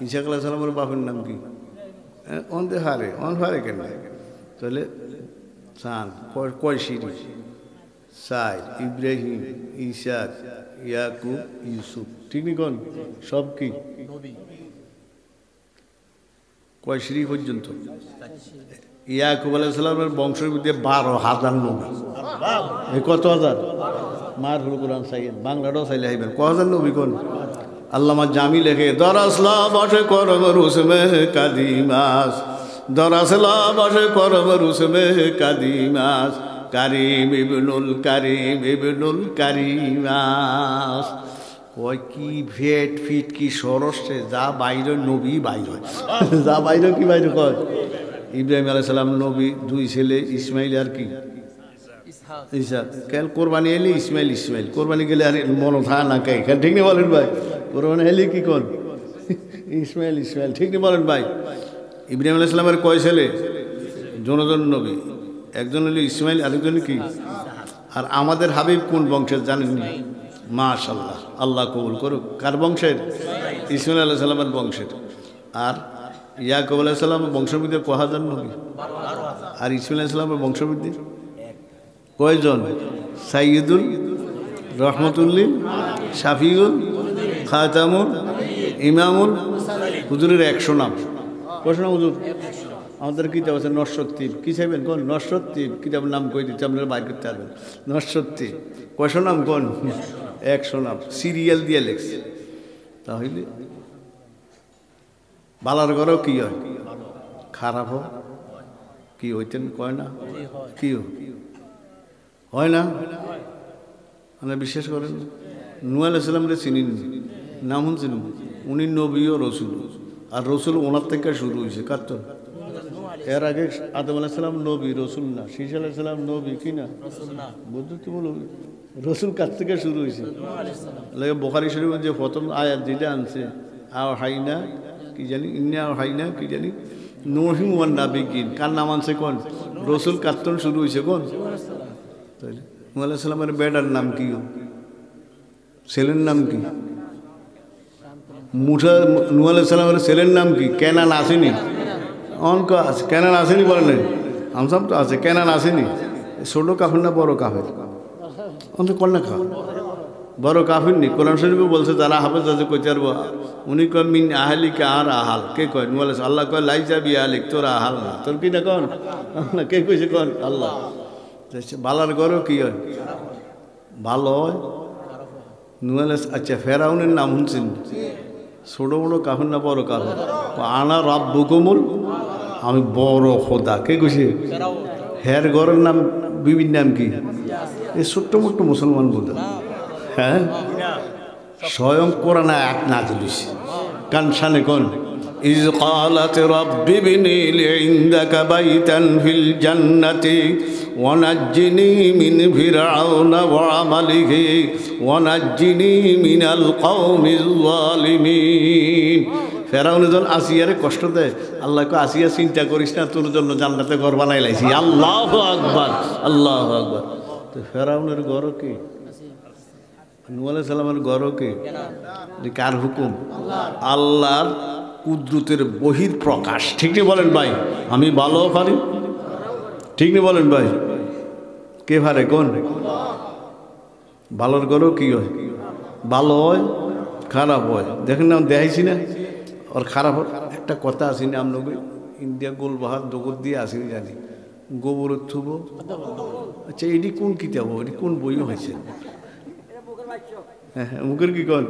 ইসাক আলাইহিস সালামের বাপের নাম কি? অনহারে কেন? তাহলে চান কয় সিঁড়ি? সাইদ, ইব্রাহিম, ইসাক, ইয়াকুব, ইউসুফ। ঠিক নি কোন? সব কি কয় সিঁড়ি পর্যন্ত? ইয়াকুব আলাইহিস সালামের বংশের মধ্যে 12,000 নবী। এই কত হাজার? মার হল কোরআন চাইয়েন, বাংলাটাও চাইলে আইবেন। ক হাজার নবী কোন? আল্লামা জামি লেখে দরাসলা বসে করম রুসমে কাদিমাস, দরাসলা বসে করম রুসমে কাদিমাস, কারিম ইবনুল কারিম ইবনুল কারিমাস। ওই কি ভেট ফিট কি সরসে যা বাইরে নবী বাইর হয়, যা বাইরে কি বাইরে কয়? ইব্রাহিম আলাইহিস সালাম নবী, 2 ছেলে ইসমাইল আর কি ইসহাক। কেন কোরবানি এলি ইসমাইল কোরবানি গেলে আর মনে থা না কে? ঠিক নেই বলেন ভাই? কোরবানি এলি কি কোন? ইসমাইল ঠিক নেই বলেন ভাই? ইব্রাহিম আলাইহিস সালামের কয় ছেলে? জনজন নবী। একজন হলো ইসমাইল, আরেকজন কি? আর আমাদের হাবিব কোন বংশের জানেন? মাশাআল্লাহ, আল্লাহ কবুল করুক। কার বংশের? ইসমাইল আলাইহিস সালামের বংশের। আর ইয়াকুব আলাইহিস সালামের বংশের মধ্যে কয় হাজার নবী? আর ইসমাইল আলাইহিস সালামের বংশের মধ্যে কয়জন? সাইয়্যিদুল রহমতুল্লিল, শাফিউল, খাতামুল, ইমামুল। হুজুরের 100 নাম। কয়শো নাম হুজুর? আমাদের কিতাব আছে নশ্বরদ্বীপ। কি চাইবেন কোন? নশ্বরদ্বীপ কিতাবের নাম কই দিচ্ছে, আপনারা বাইর করতে পারবেন। নশ্বরদ্বীপ কয়শো নাম কোন? 100 নাম সিরিয়াল দিয়ে লেখছে। তাহলে বালার ঘরেও কি হয়? খারাপ হয় কি হইতেন কয় না? কি হয় না? মানে বিশ্বাস করেন নূহ আলাইহিস সালামরে চিনিন, নাম শুনছেন? উনি নবী ও রসুল, আর রসুল ওনার থেকে শুরু হয়েছে। কার? এর আগে আদম আলাইহিস সালাম নবী, রসুল না। শীষ আলাইহিস সালাম নবী কি না? বুঝতে তো বলো রসুল কাছ থেকে শুরু হয়েছে। বুখারী শরীফের যে প্রথম আয়াত যেটা আনছে, আও হাইনা কি জানি, ইন্না আও হাইনা কি জানি, নূহিন ওয়ান নাবিয়িন, কার নাম আনছে? কোন রসুল কাত্তন শুরু হয়েছে? কোন? তাইলে নূহ আলাইহিস সালামের বেটার নাম কি? ছেলের নাম কি? মুসা। নূহ আলাইহিস সালামের ছেলের নাম কি? কেনান আসেনি? অঙ্ক আছে, কেনান আসেনি বলেন? আমসাম তো আছে, কেনান আসেনি। ছোট কাফের না বড় কাফের? অন্ত কর না খা, বড় কাফির নি। কোরআন শরীফে বলছে যারা হাফেজ আছে কইতে পারবো। উনি কয় মিন আহালিকা, আর আহাল কে কয়? নূহ আলাইহিস আল্লাহ কয় লাইসা বি আহালিক, তোর আহাল না। তোর কি না কন? না, কে কইছে? কন আল্লাহ। বালার ঘরও কি হয়? ভালো হয়। নূহ আলাইহিস, আচ্ছা ফেরাউনের নাম শুনছেন? ছোট বড় কাফের না বড় কাফের? আনা রাব্বুকুমুল, আমি বড় খোদা। কে কইছে? হের ঘরের নাম বিবির নাম কি? এই ছোট্ট মোট্ট মুসলমান বোধ। হ্যাঁ, স্বয়ং কোরআনে আয়াত নাযিল হইছে কান শানে। কোন? ইয ক্বালাত রাব্বি ইবনি লি ইনদাকা বাইতান ফিল জান্নাতি ওয়া নাজ্জিনি মিন ফিরআউনা ওয়া আমালিহি ওয়া নাজ্জিনি মিনাল কওমিজ যালিমিন। ফেরাউন যখন আসিয়ারে কষ্ট দেয়, আল্লাহ কয় আসিয়া চিন্তা করিস না, তোর জন্য জান্নাতে ঘর বানাই লাইছি। আল্লাহু আকবার, আল্লাহু আকবার। তো ফেরাউনের ঘরও কি? নূহ আলাইহিস সালামের ঘরও কি? কার হুকুম? আল্লাহর কুদরতের বহির প্রকাশ। ঠিক নেই বলেন ভাই? আমি ভালো পারি, ঠিক নেই বলেন ভাই? কে পারে? কোন? ভালোর ঘরও কি হয়? ভালো হয়, খারাপ হয়। দেখেন না, দেখাইছি না আর খারাপ হয়। একটা কথা আসি না, আপনাকে ইন্ডিয়া গোলবাহার দগর দিয়ে আসি জানি, গোবর থুব। আচ্ছা এটি কোন কিতাব? এটি কোন বইও হয়েছে? হ্যাঁ হ্যাঁ, মুখের কি কন?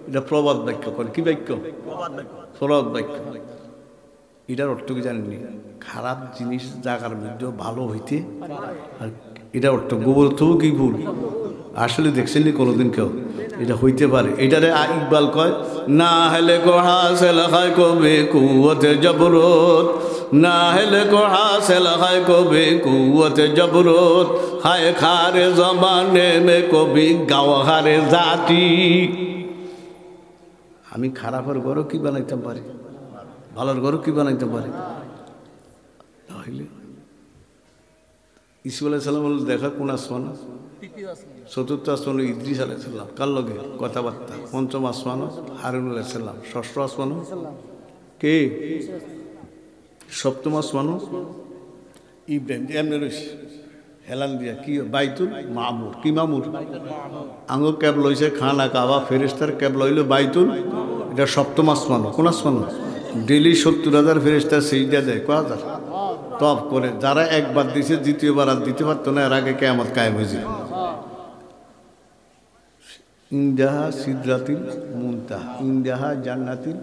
এটা প্রবাদ বাক্য। কন কি বাক্য? প্রবাদ বাক্য। এটার অর্থ কি জানেননি? খারাপ জিনিস জায়গার মধ্যে ভালো হইতে, আর এটা অর্থ গোবর থুব কি ভুল? আসলে দেখছেন কোনোদিন কেউ? এটা হইতে পারে। এটারে ইকবাল কয়, না হেলে কো হাসিল হয় কবে কুওয়াতে জবরত, না হেলে কো হাসিল হয় কবে কুওয়াতে জবরত, হায় খারে জমানে মে কবি গাওহারে জাতি। আমি খারাপের ঘরও কি বানাইতে পারি, ভালোর ঘরও কি বানাইতে পারি। তাহলে ঈসা আলাইহিস সালাম দেখা কোন আসমান? চতুর্থ আসমান ইদ্রিস আলাইহিস সালাম। কার লগে কথাবার্তা? পঞ্চম আসমান হারুন আলাইহিস সালাম। ষষ্ঠ আসমান কে? সপ্তম আসমান ইব্রাহিম। এমনি রয়েছে হেলান দিয়া কি বাইতুল মামুর। কি মামুর? আঙুর ক্যাব লইছে খানা কাবা, ফেরেশতার ক্যাব লইল বাইতুল। এটা সপ্তম আসমান। কোন আসমান? ডেলি 70,000 ফেরেশতা সিজদা দেয়। কয় হাজার? তপ করে। যারা একবার দিছে দ্বিতীয়বার আর দিতে পারতো না, এর আগে কিয়ামত কায়েম হয়েছে। ইনদাহা সিদরাতিল মুনতাহা, ইনদাহা জান্নাতিল।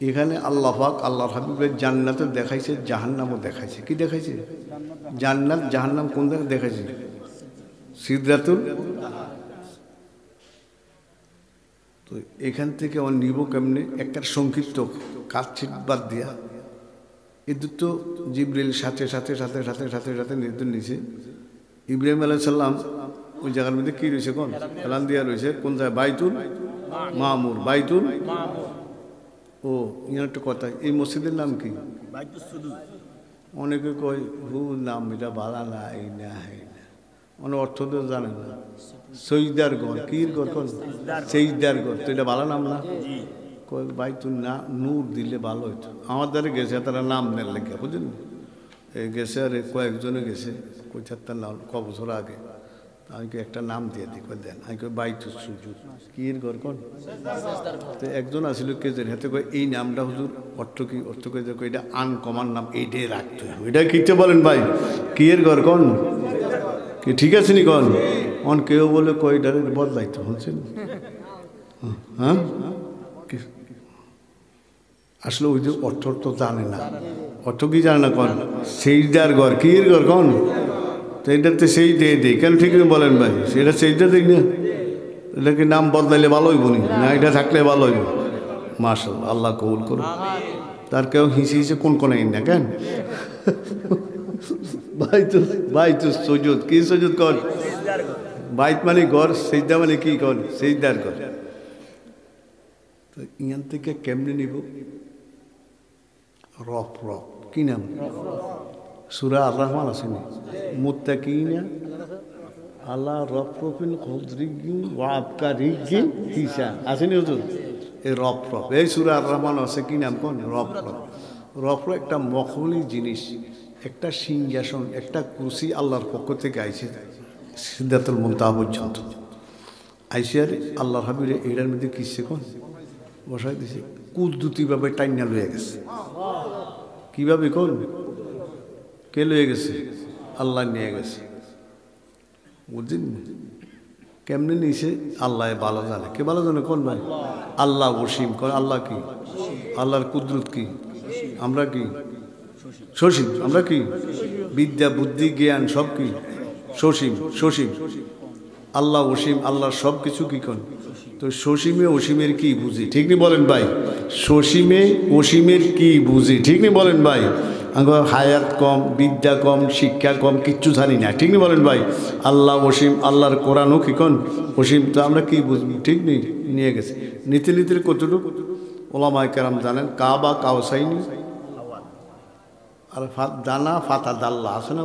এখানে আল্লাহ পাক আল্লাহর হাবিবের জান্নাতে দেখাইছে, জাহান্নামও দেখাইছে। কি দেখাইছে? জান্নাত জাহান্নাম কোন জায়গায় দেখাইছে? সিদরাতুল। তো এখান থেকে আমার নিব কেমনে? একটা সংক্ষিপ্ত কাটছিট বাদ দিয়া এদের তো জিবরিল সাথে সাথে সাথে সাথে সাথে সাথে নির্দেশ নিছে। ইব্রাহিম আলাইহিস সালাম ওই জায়গার মধ্যে কি রয়েছে? কোন এলান দিয়া রয়েছে? কোন জায়গায়? বাইতুল মামুর। বাইতুল। ও ইয়ার একটা কথা, এই মসজিদের নাম কি? অনেকে কয় হু নাম এটা বালা না, এই না এই না, অনেক অর্থ তো জানে না। সৈদার ঘর। কির ঘর? কোন? সেইদার ঘর। তো এটা ভালো নাম না? কয় বাইতুল না নূর দিলে ভালো হইতো। আমার দ্বারা গেছে তারা নাম নেন লেখা, বুঝলেন? এই গেছে আর কয়েকজনে গেছে, কই চারটার নাম ক বছর আগে। আমি একটা নাম দিয়ে দিই, কয় দেন। আমি কই বাইতুল সুজুদ। কির ঘর? কোন? তো একজন আসিল কেজের হাতে কয় এই নামটা হুজুর অর্থ কি? অর্থ কই দেখো এটা আনকমন নাম, এইটাই রাখতে হবে। এটা কিতে বলেন ভাই? কিয়ের ঘর? কোন? কি ঠিক আছে নি? কোন? অন কেউ বলে কয়ডারের বদলাইতে হচ্ছেন। হ্যাঁ, আসলে ওই যে অর্থ তো জানে না, অর্থ কি জানে না কন সেইদার ঘর কি ঘর কন, তো এইটাতে সেই দিয়ে দিই কেন ঠিক বলেন ভাই, সেটা সেইটা দিই না, এটাকে নাম বদলাইলে ভালো হইব না, এটা থাকলে ভালো হইব। মাশাআল্লাহ, আল্লাহ কবুল করুন। তার কেউ হিসি হিসে কোন কোন না কেন ভাই তো সজুদ কি সজুদ কর, বাইত মানে ঘর, সেইদা মানে কি কর, সেইদার ঘর। তো ইয়ান থেকে কেমনে নিব, রফ রফ কি নাম, সূরা আর রহমান আসেনি, মুত্তাকিনা আলা রফরফিন খুদরিগিন ওয়া আবকারিগিন হিসা আসেনি হুজুর, এই রফ রফ, এই সূরা আর রহমান আছে কি নাম কোন, রফ রফ। রফ একটা মখলুকি জিনিস, একটা সিংহাসন, একটা কুরসি আল্লাহর পক্ষ থেকে আইছে সিদরাতুল মুনতাহা পর্যন্ত আইসে, আর আল্লাহর হাবিবে এটার মধ্যে কিসে কোন বসাই দিছে, কুদরতিভাবে টাইনা লয়ে গেছে। কিভাবে কোন, কে লয়ে গেছে, আল্লাহ নিয়ে গেছে, বুঝলেন কেমনে নিয়েছে, আল্লাহ ভালো জানে, কে ভালো জানে কোন ভাই, আল্লাহ ওসীম কোন, আল্লাহ কি, আল্লাহর কুদরত কি, আমরা কি সসীম, আমরা কি বিদ্যা বুদ্ধি জ্ঞান সব কি সসীম, সসীম আল্লাহ ওসীম, আল্লাহর সব কিছু কি কোন। তো সসীমে অসীমের কি বুঝি, ঠিক নি বলেন ভাই, সসীমে অসীমের কি বুঝি, ঠিক নি বলেন ভাই। আমার হায়াত কম, বিদ্যা কম, শিক্ষা কম, কিচ্ছু জানি না, ঠিক নি বলেন ভাই। আল্লাহ অসীম, আল্লাহর কোরআনও কি কোন অসীম, তো আমরা কি বুঝবি, ঠিক নেই, নিয়ে গেছে নীতি নীতির কতটুকু ওলামায়ে কেরাম জানেন, কাবা কাউসাইনি আর দানা ফাতা দাল্লা আছে না,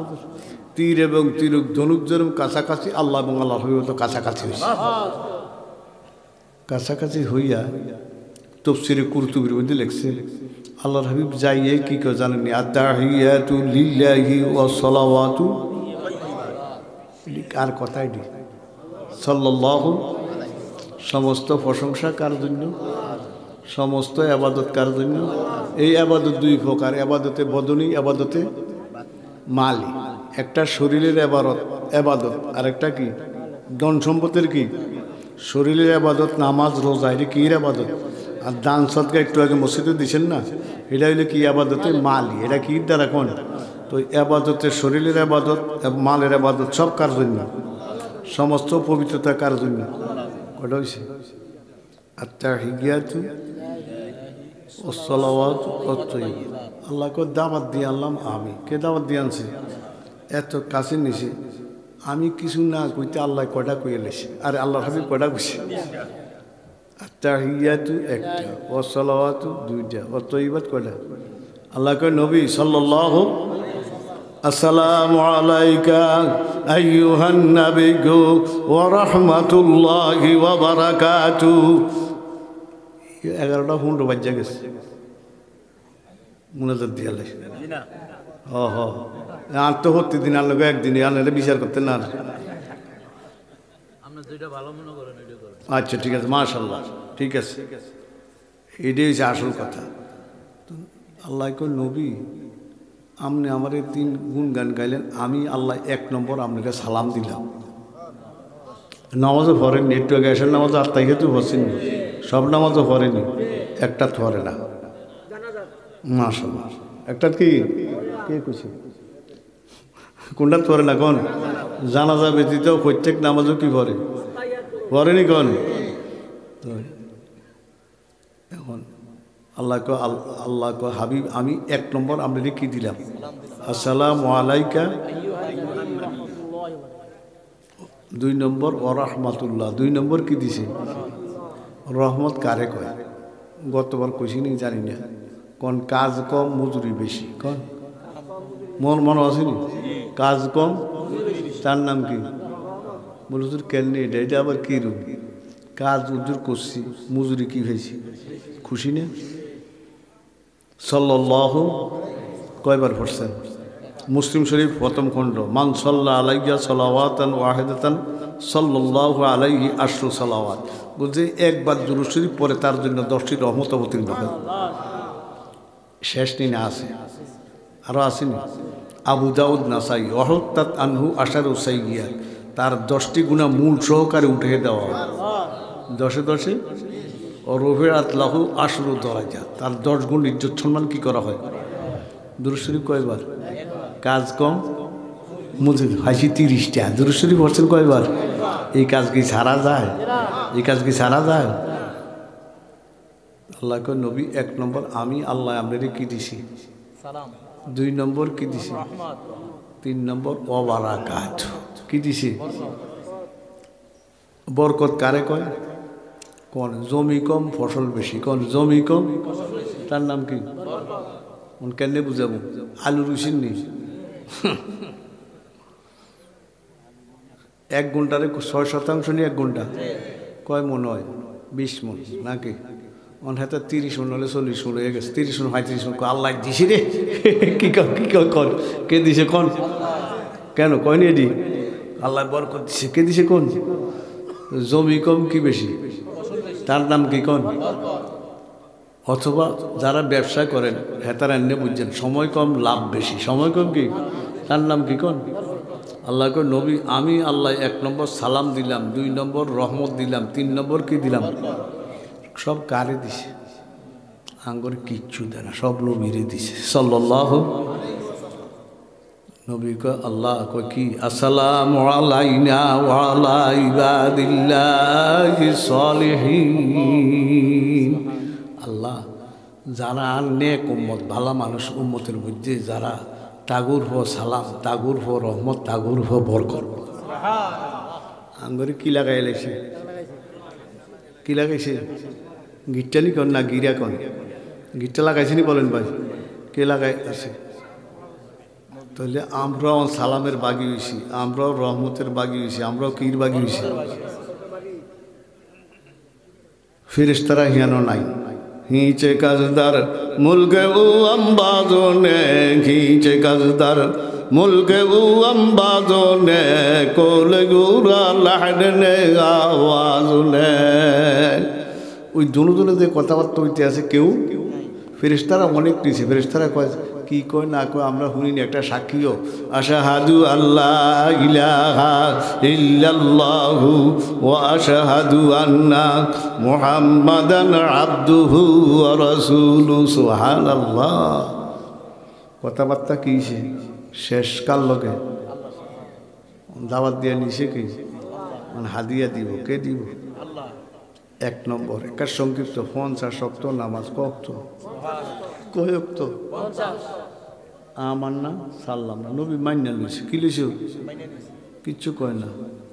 তীর এবং তিরুক ধনুক যেরকম কাছাকাছি, আল্লাহ এবং আল্লাহ হইয়া তো কাছাকাছি হয়েছে, কাছাকাছি হইয়া তাফসীরে কুরতুবীর মধ্যে লেখছে, আল্লাহর হাবিব যাইয়ে কি কেউ জানেননি, আত-তাহিয়াতু লিল্লাহি ওয়া সালাওয়াতু, কার কথাই দি সাল্লাল্লাহু, সমস্ত প্রশংসা কার জন্য, সমস্ত আবাদত কার জন্য। এই আবাদত দুই প্রকার, আবাদতে বদনী, আবাদতে মালি। একটা শরীরের আবাদত আর একটা কি ধন সম্পদের কি, শরীরের আবাদত নামাজ রোজা, এটা কি আবাদত। আর দান সদকা একটু আগে মসজিদে দিচ্ছেন না, এটা হইলে কি আবাদতে মালি, এটা কি দ্বারা কোন। তো আবাদতের শরীরের আবাদত, মালের আবাদত সব কার জন্য, সমস্ত পবিত্রতা কার জন্য, কটা হয়েছে, আত-তাহিয়াতু ওয়াস সালাওয়াতু ওয়াত-তাইয়্যিবাত। আল্লাহকে দাওয়াত দিয়ে আনলাম আমি, কে দাওয়াত দিয়ে আনছে, এত কাছে নিছে, আমি কিছু না কইতে আল্লাহ কয়টা কইয়া লেছে, আর আল্লাহর হাবিব কয়টা কইছে, আত-তাহিয়াতু একটা, ওয়াস সালাওয়াতু দুইটা, ওয়াত-তাইয়্যিবাত কয়টা। আল্লাহ কয় নবী সাল্লাল্লাহু আসসালামু আলাইকা আইয়ুহান নাবিয়্যু ওয়া রাহমাতুল্লাহি ওয়া বারাকাতুহু। 11টা 15 বাজে গেছে, মুনাজাত দিয়া লাগছে আর তো হতে দিন আনলো একদিন আনলে বিচার করতে না। আচ্ছা ঠিক আছে, মাশাআল্লাহ, ঠিক আছে, এটাই হচ্ছে আসল কথা। আল্লাহ কই নবী আপনি আমার 3 গুণ গান গাইলেন, আমি আল্লাহ 1 নম্বর আপনাকে সালাম দিলাম। নামাজও পড়েননি, একটু আগে এসের নামাজ আর তাই তো বসেননি, সব নামাজও পড়েনি, একটা ধরে না, মাশাআল্লাহ একটা কি কে খুশি, কোনটা ধরে না কোন, জানাজা ব্যতীত প্রত্যেক নামাজও কি পড়ে, পড়েনি কোন। তো এখন আল্লাহ কো হাবিব আমি 1 নম্বর আপনাকে কি দিলাম, আসসালামু আলাইকা, 2 নম্বর ওয়া রাহমাতুল্লাহ, 2 নম্বর কি দিছে, রহমত কারে কয়, গতবার কইছি নি জানি না, কোন কাজ কম মজুরি বেশি, কোন মনে আসেনি, কাজ কম তার নাম কি, বলুন কেন এটা, এটা আবার কি রূপ, কাজ উজুর করছি মজুরি কি হয়েছে, খুশি না। সাল্লাল্লাহু কয়বার পড়ছেন, মুসলিম শরীফ প্রথম খণ্ড, মান সাল্লা আলাইয়া সালাওয়াতান ওয়াহিদাতান সাল্লাল্লাহু আলাইহি আশরু সালাওয়াত, বলছে একবার দুরূদ শরীফ পরে তার জন্য 10টি রহমত অবতীর্ণ হয়। শেষ নেই না, আছে আরও আসেনি, আবু দাউদ নাসাই ওয়াহুত্তাত আনহু আশারু সাইয়্যাত, তার 10টি গুনাহ মূল সহকারে উঠে দেওয়া হয়। 10-এ 10-এ ও রফিআত লাহু আশরু দারাজাত, তার 10 গুণ ইজ্জত সম্মান কি করা হয়? দুরূদ শরীফ কয়বার? কাজ কম মুজিব হাসি 30টা। দুরূদ শরীফ পড়ছেন কয়বার? এই কাজ কি ছাড়া যায়? এই কাজ কি ছাড়া যায়? আল্লাহ কয় নবী 1 নম্বর আমি আল্লাহ আপনারে কি দিছি? সালাম। 2 নম্বর কি দিছি? রহমত। 3 নম্বর ওয়া বারাকাত কি দিছি? বরকত কারে কয়? কোন জমি কম ফসল বেশি, কোন জমি কম তার নাম কি? বরকত। কেন বুঝাবো? আলু রুসিন নি 1 ঘন্টারে 6% নিয়ে 1 ঘন্টা কয় মন হয়? 20 মন নাকি? অন হাতে 30 মন হলে 40 মন হয়ে গেছে। 30 মন 35 মন আল্লাহ দিছি রে। কি কর কে দিছে কোন? কেন কয়নি এডি? আল্লাহ বরকত দিছে, কে দিছে কোন? জমি কম কি বেশি তার নাম কি কোন? অথবা যারা ব্যবসা করেন হেতার এনে বুঝছেন সময় কম লাভ বেশি, সময় কম কি তার নাম কি কোন? আল্লাহ কয় নবী আমি আল্লাহ 1 নম্বর সালাম দিলাম, 2 নম্বর রহমত দিলাম, 3 নম্বর কি দিলাম? সব কারে দিছে? আঙ্গরে কিচ্ছু দেয় না, সব নবীরে দিছে সাল্লাল্লাহু। নবী কয় আল্লাহ কয় কি? আসসালামু আলাইনা ওয়া আলা ইবাদিল্লাহিস সালিহিন। আল্লাহ যারা নেক উম্মত ভালো মানুষ উম্মতের মধ্যে যারা তাগুর হো সালাম, তাগুর হো রহমত, তাগুর হো বরকত। আঙ্গরে কি লাগাই লাইছে? কি লাগাইছে? গিট্টানি কন না গিরা কন? গিট্টা লাগাইছেনি বলেন ভাই? কে লাগাইছে? তাহলে আমরাও সালামের বাগি হয়েছি, আমরাও রহমতের বাগি হয়েছি, আমরাও কির বাগি হয়েছি? ফেরেশতারা হিয়ানো নাই। হিঁচে কাজদার মুলকে ও আম্বাজনে, হিঁচে কাজদার মুলকে ও আম্বাজনে, কোলে গুরা লাহডনে আওয়াজনে। ওই দুনো যে কথাবার্তা হইতে আছে কেউ ফেরেশতারা অনেক নিছে। ফেরেশতারা কয় কি কয় না কয় আমরা শুনিনি, একটা সাক্ষীও। আশহাদু আল্লাহ ইলাহা ইল্লাল্লাহু ওয়া আশহাদু আন্না মুহাম্মাদান আবদুহু ওয়া রাসূলুহু। সুবহানাল্লাহ। কথাবার্তা কি শেষ কাল লগে দাওয়াত দিয়ে নিছে কি? মানে হাদিয়া দিব, কে দিব? 1 নম্বর একার সংক্ষিপ্ত 50 ওয়াক্ত নামাজ কত? কয় ওয়াক্ত? 50। আমার না সাল্লাম না নবী মান্য লইছে। কি লইছে? কিচ্ছু কয় না,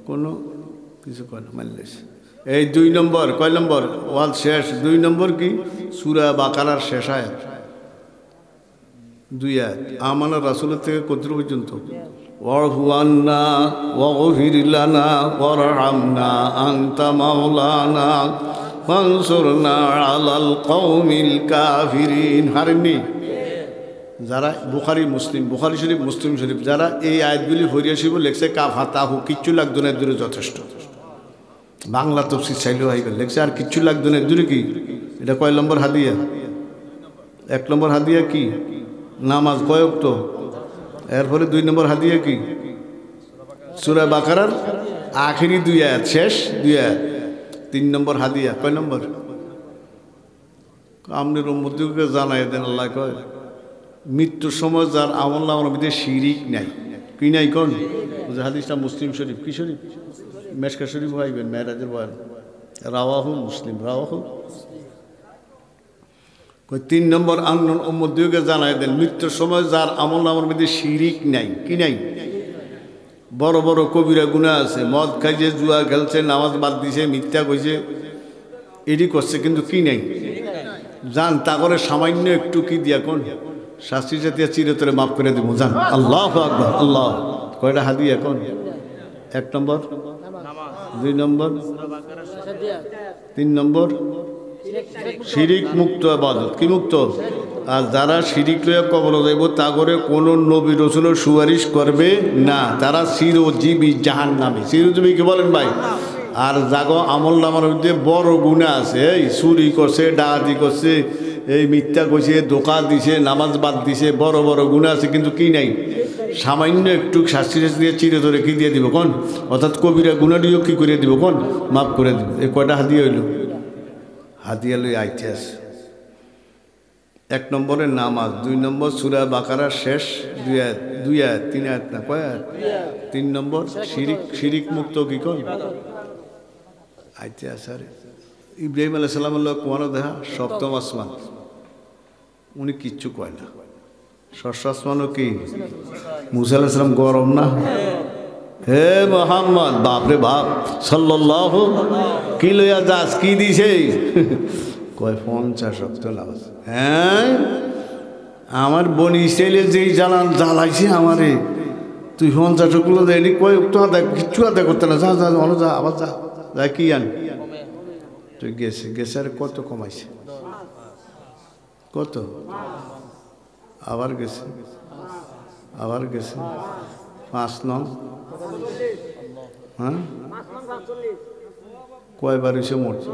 কোনো কিছু কয় না, মান্য লইছে। এই 2 নম্বর কয় নম্বর? ওয়াল শেষ। 2 নম্বর কি? সূরা বাকারার শেষ আয়াত 2 আয়াত। আমানা রাসূলের থেকে কত পর্যন্ত? ওয়ারহু আন্না ওয়াগফির লানা ওয়ারহামনা আনতা মাওলানা ফানসুরনা আলাল কওমিল কাফিরিন। হারেননি যারা বুখারী মুসলিম, বুখারী শরীফ মুসলিম শরীফ যারা এই আয়াতগুলি হরিয়াশিব লেখছে কাফ হাতাহু, কিচ্ছু লাগতো না, দূরে যথেষ্ট। বাংলা তফসির চাইলেও হাইবেল লেখছে আর কিচ্ছু লাগতো না, দূরে কি? এটা কয় নম্বর হাদিয়া? 1 নম্বর হাদিয়া কি? নামাজ কয় ওয়াক্ত? এরপরে 2 নম্বর হাদিয়া কি? সূরা বাকারার আখেরি 2 আয়াত, শেষ 2 আয়াত। 3 নম্বর হাদিয়া কয় নম্বর? আমনের উম্মতকে জানাই দেন। আল্লাহ কয় মৃত্যুর সময় যার আমল নামার মধ্যে শিরিক নাই, কি নাই কোন? হাদিসটা মুসলিম শরীফ। কি শরীফ? মেশকা শরীফ হইবেন মেরাজের বয়ান, রাওয়াহু মুসলিম, রাওয়াহু। 3 নম্বর আমনের উম্মতকে জানাই দেন মৃত্যুর সময় যার আমল নামার মধ্যে শিরিক নাই, কি নাই? বড় বড় কবিরা গুনাহ আছে, মদ খাইছে, জুয়া খেলছে, নামাজ বাদ দিছে, মিথ্যা কইছে, এটি করছে, কিন্তু কি নাই? জান তা করে সামান্য একটু কি দিয়া কোন শাস্তি জাতীয় চিরতরে মাফ করে দিব। জান আল্লাহু আকবার। আল্লাহ কয়টা হাদিয়া কোন? 1 নম্বর, 2 নম্বর, 3 নম্বর শিরিক মুক্ত ইবাদত। কি মুক্ত? আর যারা শিরিক লইয়া কবর যাইব তা করে কোন নবী রাসূলের সুপারিশ করবে না, তারা চিরজীবী জাহান্নামী। চিরজীবী কি বলেন ভাই? আর জাগো আমল নামার মধ্যে বড় গুনাহ আছে, এই চুরি করছে, ডাকাতি করছে, এই মিথ্যা কইছে, ধোঁকা দিছে, নামাজ বাদ দিছে, বড় বড় গুনাহ আছে, কিন্তু কি নাই? সামান্য একটু শাস্তি শাস্তি দিয়ে চিরে ধরে কি দিয়ে দিব কোন, অর্থাৎ কবিরা গুণাটিও কি করে দিব কোন, মাফ করে দিব। এই কয়টা হাদিয়া হইল? হাদিয়া লই আইতে আছে। 1 নম্বরে নামাজ, 2 নম্বর সূরা বাকারার শেষ 2 আয়াত, 2 আয়াত 3 আয়াত না কয় আয়াত, 3 নম্বর শিরিক মুক্ত কি কোন আইতে আছে। আরে ইব্রাহিম আলাইহিস সালামের লোক কোন দেখা 7ম আসমান, উনি কিচ্ছু কয় না। 6শ আসমানও কি মুসা আলাইহিস সালাম গরম না, হে মোহাম্মদ বাপরে বাপ সাল্লাল্লাহু কি লইয়া যাস, কি দিছে? কয় 50 ওয়াক্ত নামাজ। হ্যাঁ আমার বনি ইসরাইলের যেই জ্বালাইছে আমারে, তুই 50 ওয়াক্ত দেয়নি, কয় তো আদায় কিচ্ছু আদায় করতে না, যা যা অন্য যা, আবার যা যা কি আন তুই গেছে আর কত কমাইছে, কত আবার গেছে 5 নং, হ্যাঁ কয়বার এসে মরছে।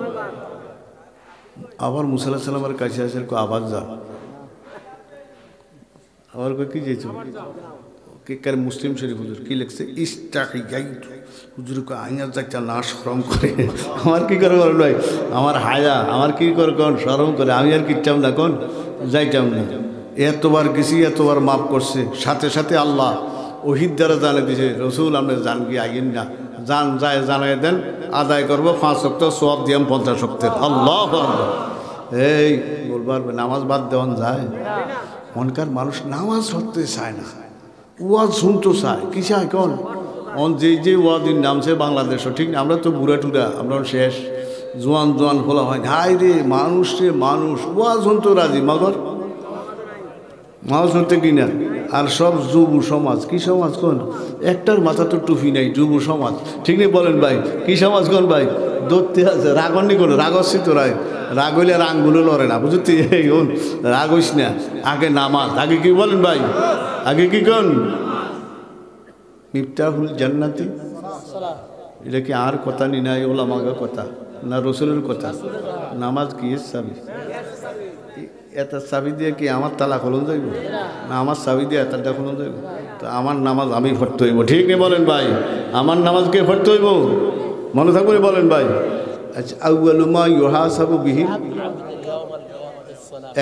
আবার মুসা আলাইহিস সালামের কাছে আসে, আবার যা, আবার কই কি যেছ কে কার মুসলিম শরীফ হুজুর কি লিখছে, ইস্তাকিয়াইতু হুজুর কো আইনা যাচ্ছা না শরম করে, আমার কি করে বলেন ভাই, আমার হায়া, আমার কি করে কোন শরম করে, আমি আর কিচ্ছাম না কোন যাইতাম না। এতবার গেছি, এতবার মাফ করছে, সাথে সাথে আল্লাহ ওহির দ্বারা জানিয়ে দিছে, রসুল আপনি জান কি আইন না, জান যায় জানাই দেন, আদায় করবো 5 ওয়াক্ত, সওয়াব দিয়াম 50 ওয়াক্তের। আল্লাহু আকবার। এই বলবার নামাজ বাদ দেওয়ান যায়? মনকার মানুষ নামাজ পড়তে চায় না, ওয়াজ শুনতে চায়, কি চায় কোন যে ওয়াদিন নামছে বাংলাদেশও ঠিক না, আমরা তো বুড়া টুরা, আমরা শেষ জোয়ান খোলা হয়, হাই রে মানুষ রে মানুষ, ওয়াজ শুনতে রাজি, মগর মাও শুনতে কিনা। আর সব যুব সমাজ, কি সমাজ কোন, একটার মাথা তো টুপি নাই, যুব সমাজ ঠিক নেই বলেন ভাই, কি সমাজ কোন ভাই, দৌড়তে আছে, রাগনি কোনো রাগসি তো রাগ হইলে আর আঙ্গুলো লড়ে না, বুঝতে রাগ হইস না, আগে নামাজ, আগে কি বলেন ভাই, আগে কি কোন মিফতাহুল জান্নাতি, এটা কি আর কথা নি নাই ওলামাগের কথা না রসুলের কথা? নামাজ কি চাবি, এত চাবি দিয়ে কি আমার তালা খোলন যাইব না, আমার চাবি দিয়ে এতটা খোলন যাইব? তো আমার নামাজ আমি পড়তে হইব, ঠিক নেই বলেন ভাই, আমার নামাজকে পড়তে হইব, মনে থাকবে বলেন ভাই। আচ্ছা আউয়ালু মা ইউহাসাবু বিহি,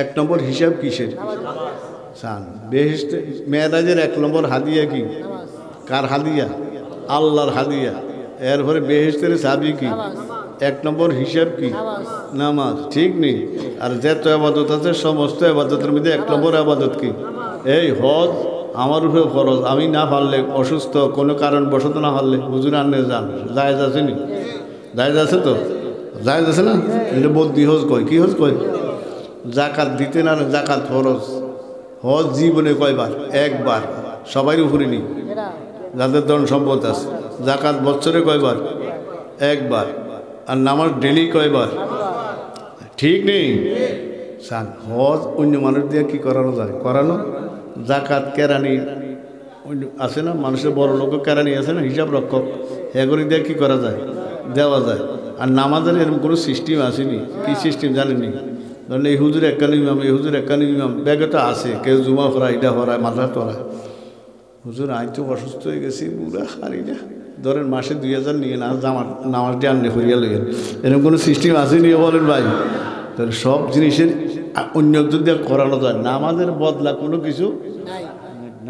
1 নম্বর হিসাব কিসের? সান বেহেশতে মেরাজের 1 নম্বর হাদিয়া কি, কার হাদিয়া? আল্লাহর হাদিয়া। এরপরে বেহেশতের চাবি কি? 1 নম্বর হিসাব কি? নামাজ, ঠিক নেই? আর যত আবাদত আছে সমস্ত আবাদতের মধ্যে 1 নম্বর আবাদত কি? এই হজ আমার উপরে ফরজ, আমি না পারলে, অসুস্থ কোনো কারণ বশত না পারলে হুজুর আনলে যান, জায়েজ আছে নি? জায়েজ আছে তো, জায়েজ আছে না? এটা বদ্যি হজ কয়, কি হজ কয়? জাকাত দিতে না, জাকাত ফরজ। হজ জীবনে কয়বার? 1 বার, সবাই উপরে নি যাদের ধন সম্পদ আছে। জাকাত বছরে কয়বার? 1 বার। আর নামাজ ডেলি কয়বার? ঠিক নেই? সান হজ অন্য মানুষ দিয়ে কি করানো যায়? করানো। জাকাত কেরানি আছে না, মানুষের বড় লোক কেরানি আছে না, হিসাব রক্ষক, এগুলি দিয়ে কী করা যায়? দেওয়া যায়। আর নামাজের এরকম কোনো সিস্টেম আসেনি। কি সিস্টেম জানেনি? ধরেন এই হুজুর একখানি ইমাম, এই হুজুর একখানি ইমাম, ব্যাগে তো আছে, কেউ জুমা করা, এটা করায়, মাথা তোলায়। হুজুর আজ তো অসুস্থ হয়ে গেছি, বুড়া হারি না, ধরেন মাসে 2000 নিয়ে না, নামাজ দিয়ে আনলে হরিয়া লইয়েন, এরকম কোনো সিস্টেম আসেনি বলেন ভাই? তাহলে সব জিনিসের অন্য একজন দিয়ে করানো যায়। নামাজের বদলা কোনো কিছু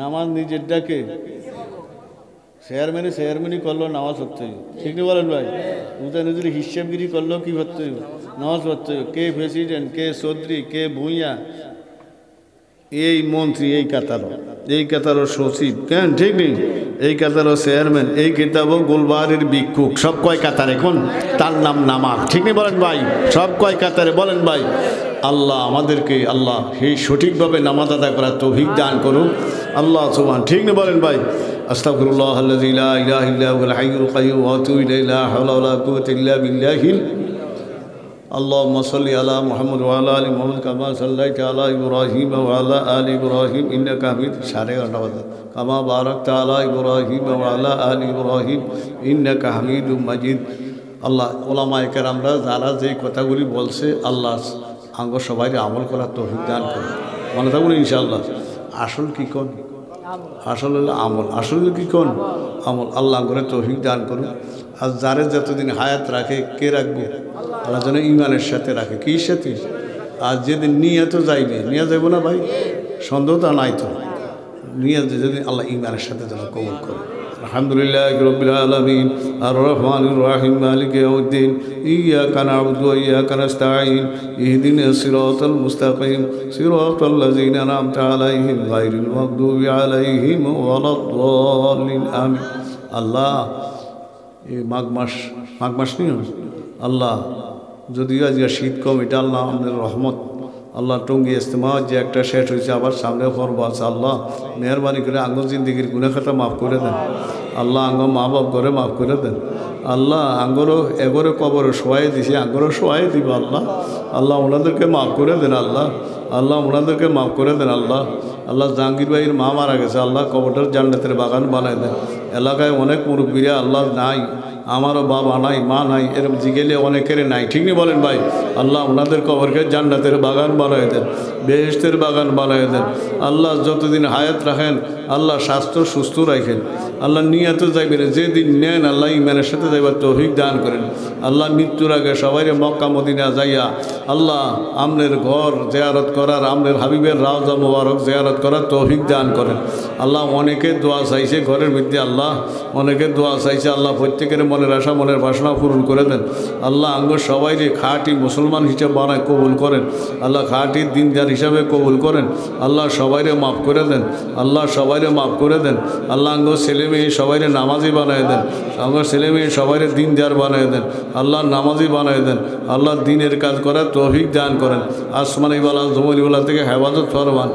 নামাজ নিজের ডাকে চেয়ারম্যানই করলো, নামাজ পড়তে হইব, ঠিক নেই বলেন ভাই? উদয় নজরুল হিসাবগিরি করলেও কি করতে হইব? নামাজ পড়তে হইব। কে প্রেসিডেন্ট, কে চৌধুরী, কে ভূঁইয়া, এই মন্ত্রী, এই কাতারও সচিব, কেন ঠিক নেই? এই কাতারও চেয়ারম্যান, এই কিতাবও গোলবাহারের ভিক্ষুক, সব কয় কাতারে, এখন তার নাম নামাজ, ঠিক নেই বলেন ভাই? সব কয় কাতারে বলেন ভাই? আল্লাহ আমাদেরকে, আল্লাহ সেই সঠিকভাবে নামাজ আদায় করার তৌফিক দান করুন আল্লাহ সুবহান, ঠিক নেই বলেন ভাই? আস্তাগফিরুল্লাহ আল্লাযী লা ইলাহা ইল্লা হুয়াল হাইয়ুল কাইয়্যুম ওয়া আতুবু ইলাইহি, লা হাওলা ওয়া লা কুওয়াতা ইল্লা বিল্লাহিল। اللهم صل على محمد وعلى ال محمد كما صليت على ابراهيم وعلى ال ابراهيم انك حميد مجيد كما باركت على ابراهيم وعلى ال ابراهيم انك حميد مجيد। আল্লাহ ওলামায়ে কেরামরা যারা যে কথাগুলি বলছে, আল্লাহ আঙ্গ সবাই আমল করার তৌফিক দান করুন, মনে থাকুন ইনশাআল্লাহ। আসল কি কোন আসলে হলো আমল, আসলে কি কোন আমল। আল্লাহ করে তৌফিক দান করুন। আর যারে যতদিন হায়াত রাখে কে রাখবো? আল্লাহ যেন ইমানের সাথে রাখে। কি সাথে? আর যেদিন নিয়ে তো যাইবে, নিয়ে যাবো না ভাই, সন্দেহতা নাই তো। নিয়ে যেদিন আল্লাহ ইমানের সাথে যেন কবুল করে। আলহামদুলিল্লাহ রাব্বিল আলামিন আর রহমানির রহিম মালিকি ইয়াউমিদ্দিন ইয়্যাকা না'বুদু ওয়া ইয়্যাকা নাস্তাঈন ইহদিনাস সিরাতাল মুস্তাকিম সিরাতাল লাযিনা আন'আমতা আলাইহিম গায়রিল মাগদুবি আলাইহিম ওয়ালাদ-দাল্লিন আমিন। আল্লাহ এই মাঘ মাস নিয়ে আল্লাহ যদিও আজকে শীত কম, এটা আল্লাহ আমাদের রহমত। আল্লাহ টঙ্গি ইজতেমা যে একটা শেষ হয়েছে, আবার সামনে পর্ব আছে। আল্লাহ মেহরবানি করে আঙ্গ জিন্দিগির গুনাহ খাতা মাফ করে দেন। আল্লাহ আঙ্গ মা বাপ করে মাফ করে দেন। আল্লাহ আঙ্গরও এগরে কবরে শোয়াই দিছি, আঙ্গরও শোয়াই দিব। আল্লাহ ওনাদেরকে মাফ করে দেন। আল্লাহ ওনাদেরকে মাফ করে দেন। আল্লাহ জাহাঙ্গীর ভাইয়ের মা মারা গেছে, আল্লাহ কবরটার জান্নাতের বাগান বানায় দেন। এলাকায় অনেক মুরব্বীরা আল্লাহ নাই, আমারও বাবা নাই, মা নাই, এরকম জিগেলে অনেকের নাই, ঠিক নেই বলেন ভাই? আল্লাহ ওনাদের কবরকে জান্নাতের বাগান বানায় দেন, বেহেশতের বাগান বানায় দেন। আল্লাহ যতদিন হায়াত রাখেন আল্লাহ স্বাস্থ্য সুস্থ রাখেন। আল্লাহ নিয়ত যাইবেন, যেদিন নেন আল্লাহ ইমানের সাথে যাইবার তৌফিক দান করেন। আল্লাহ মৃত্যুর আগে সবাই মক্কা মদিনা যাইয়া আল্লাহ আমনের ঘর জিয়ারত করার, আমনের হাবিবের রাওজা মোবারক জিয়ারত করার তৌফিক দান করেন। আল্লাহ অনেকে দোয়া চাইছে ঘরের মধ্যে, আল্লাহ অনেকে দোয়া চাইছে, আল্লাহ প্রত্যেকের মনের আশা মনের বাসনা পূরণ করে দেন। আল্লাহ আঙ্গ সবাইকে খাঁটি মুসলমান হিসেবে বানায় কবুল করেন। আল্লাহ খাঁটি দিনদার হিসাবে কবুল করেন। আল্লাহ সবাইরে মাফ করে দেন। আল্লাহ সবাইরে মাফ করে দেন। আল্লাহ আঙ্গ ছেলে মেয়ে সবাইরে নামাজি বানায় দেন। আঙ্গ ছেলে মেয়ে সবাইরে দিনদার বানায় দেন। আল্লাহ নামাজি বানায় দেন। আল্লাহ দিনের কাজ করার তৌফিক দান করেন। আসমানিওয়ালা জমরিওয়ালা থেকে হেফাজত ফরমান,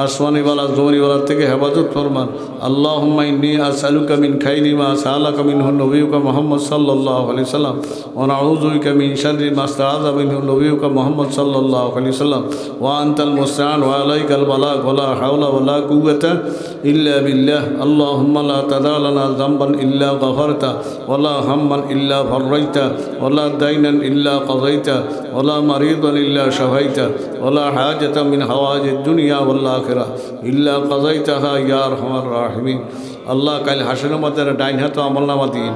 আসমানিওয়ালা জমরিওয়ালা থেকে হেফাজত ফরমান। আল্লাহুম্মা ইন্নী আসআলুকা মিন খাইরি মা সাআলাকা মিনহু নবিয়ুকা মুহাম্মদ সাল্লাল্লাহু আলাইহি ওয়াসাল্লাম ওয়া নাউযু বিকা মিন শাররি মা ইসতাআযা মিনহু নবিয়ুকা মুহাম্মদ সাল্লাল্লাহু আলাইহি ওয়াসাল্লাম ওয়া আনতাল মুস্তাআন ওয়া আলাইকাল বালাগ ওয়া লা হাওলা ওয়া লা কুওয়াতা ইল্লা বিল্লাহ। আল্লাহুম্মা লা তাদা লানা যামবান ইল্লা গফারতা ওয়া লা হাম্মান ইল্লা ফাররাইতা ওয়া লা দাইনান ইল্লা কাযাইতা ওয়া লা মারিদান ইল্লা শাফাইতা ওয়া লা হাজাতাম মিন হাওয়াইজিদ দুনিয়া ওয়াল আখিরাহ ইল্লা কাযাইতাহা ইয়া আরহামার রাহিমিন। আল্লাহ কাল হাসরের মধ্যে ডাইন হাতে আমলনামা দিন।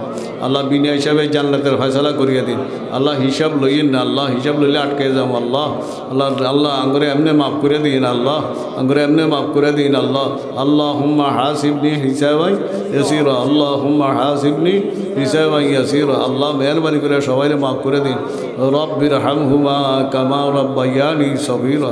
আল্লাহ বিনা হিসাবে জান্নাতের ফয়সালা করিয়ে দিন। আল্লাহ হিসাব লইয়েন না, আল্লাহ হিসাব লইলে আটকে যাম। আল্লাহ আঙ্গরে এমনি মাফ করে দিন। আল্লাহ আঙ্গরে এমনি মাফ করে দিন। আল্লাহুম্মা হাসিবনি হিসাবাই ইয়াসীরা, আল্লাহুম্মা হাসিবনি হিসাবাই ইয়াসীরা। আল্লাহ মেহরবানি করে সবাইরে মাফ করে দিন। রব্বিরহামহুমা কামা রাব্বায়ানি সগীরা,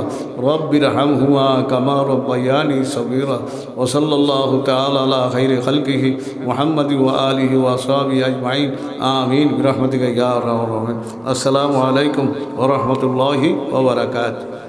রব্বিরহামহুমা কামা রাব্বায়ানি সগীরা। ওয়া সাল্লাল্লাহু তাআলা আলা খাইরি খালকিহি মুহাম্মাদি ওয়া আলিহি ওয়া আসহাবিহি আজমাইন। আমিন বিরহমাতিকা ইয়া আরহামার রাহিমিন। আসসালামু আলাইকুম ওয়া রাহমাতুল্লাহি ওয়া বারাকাতুহু।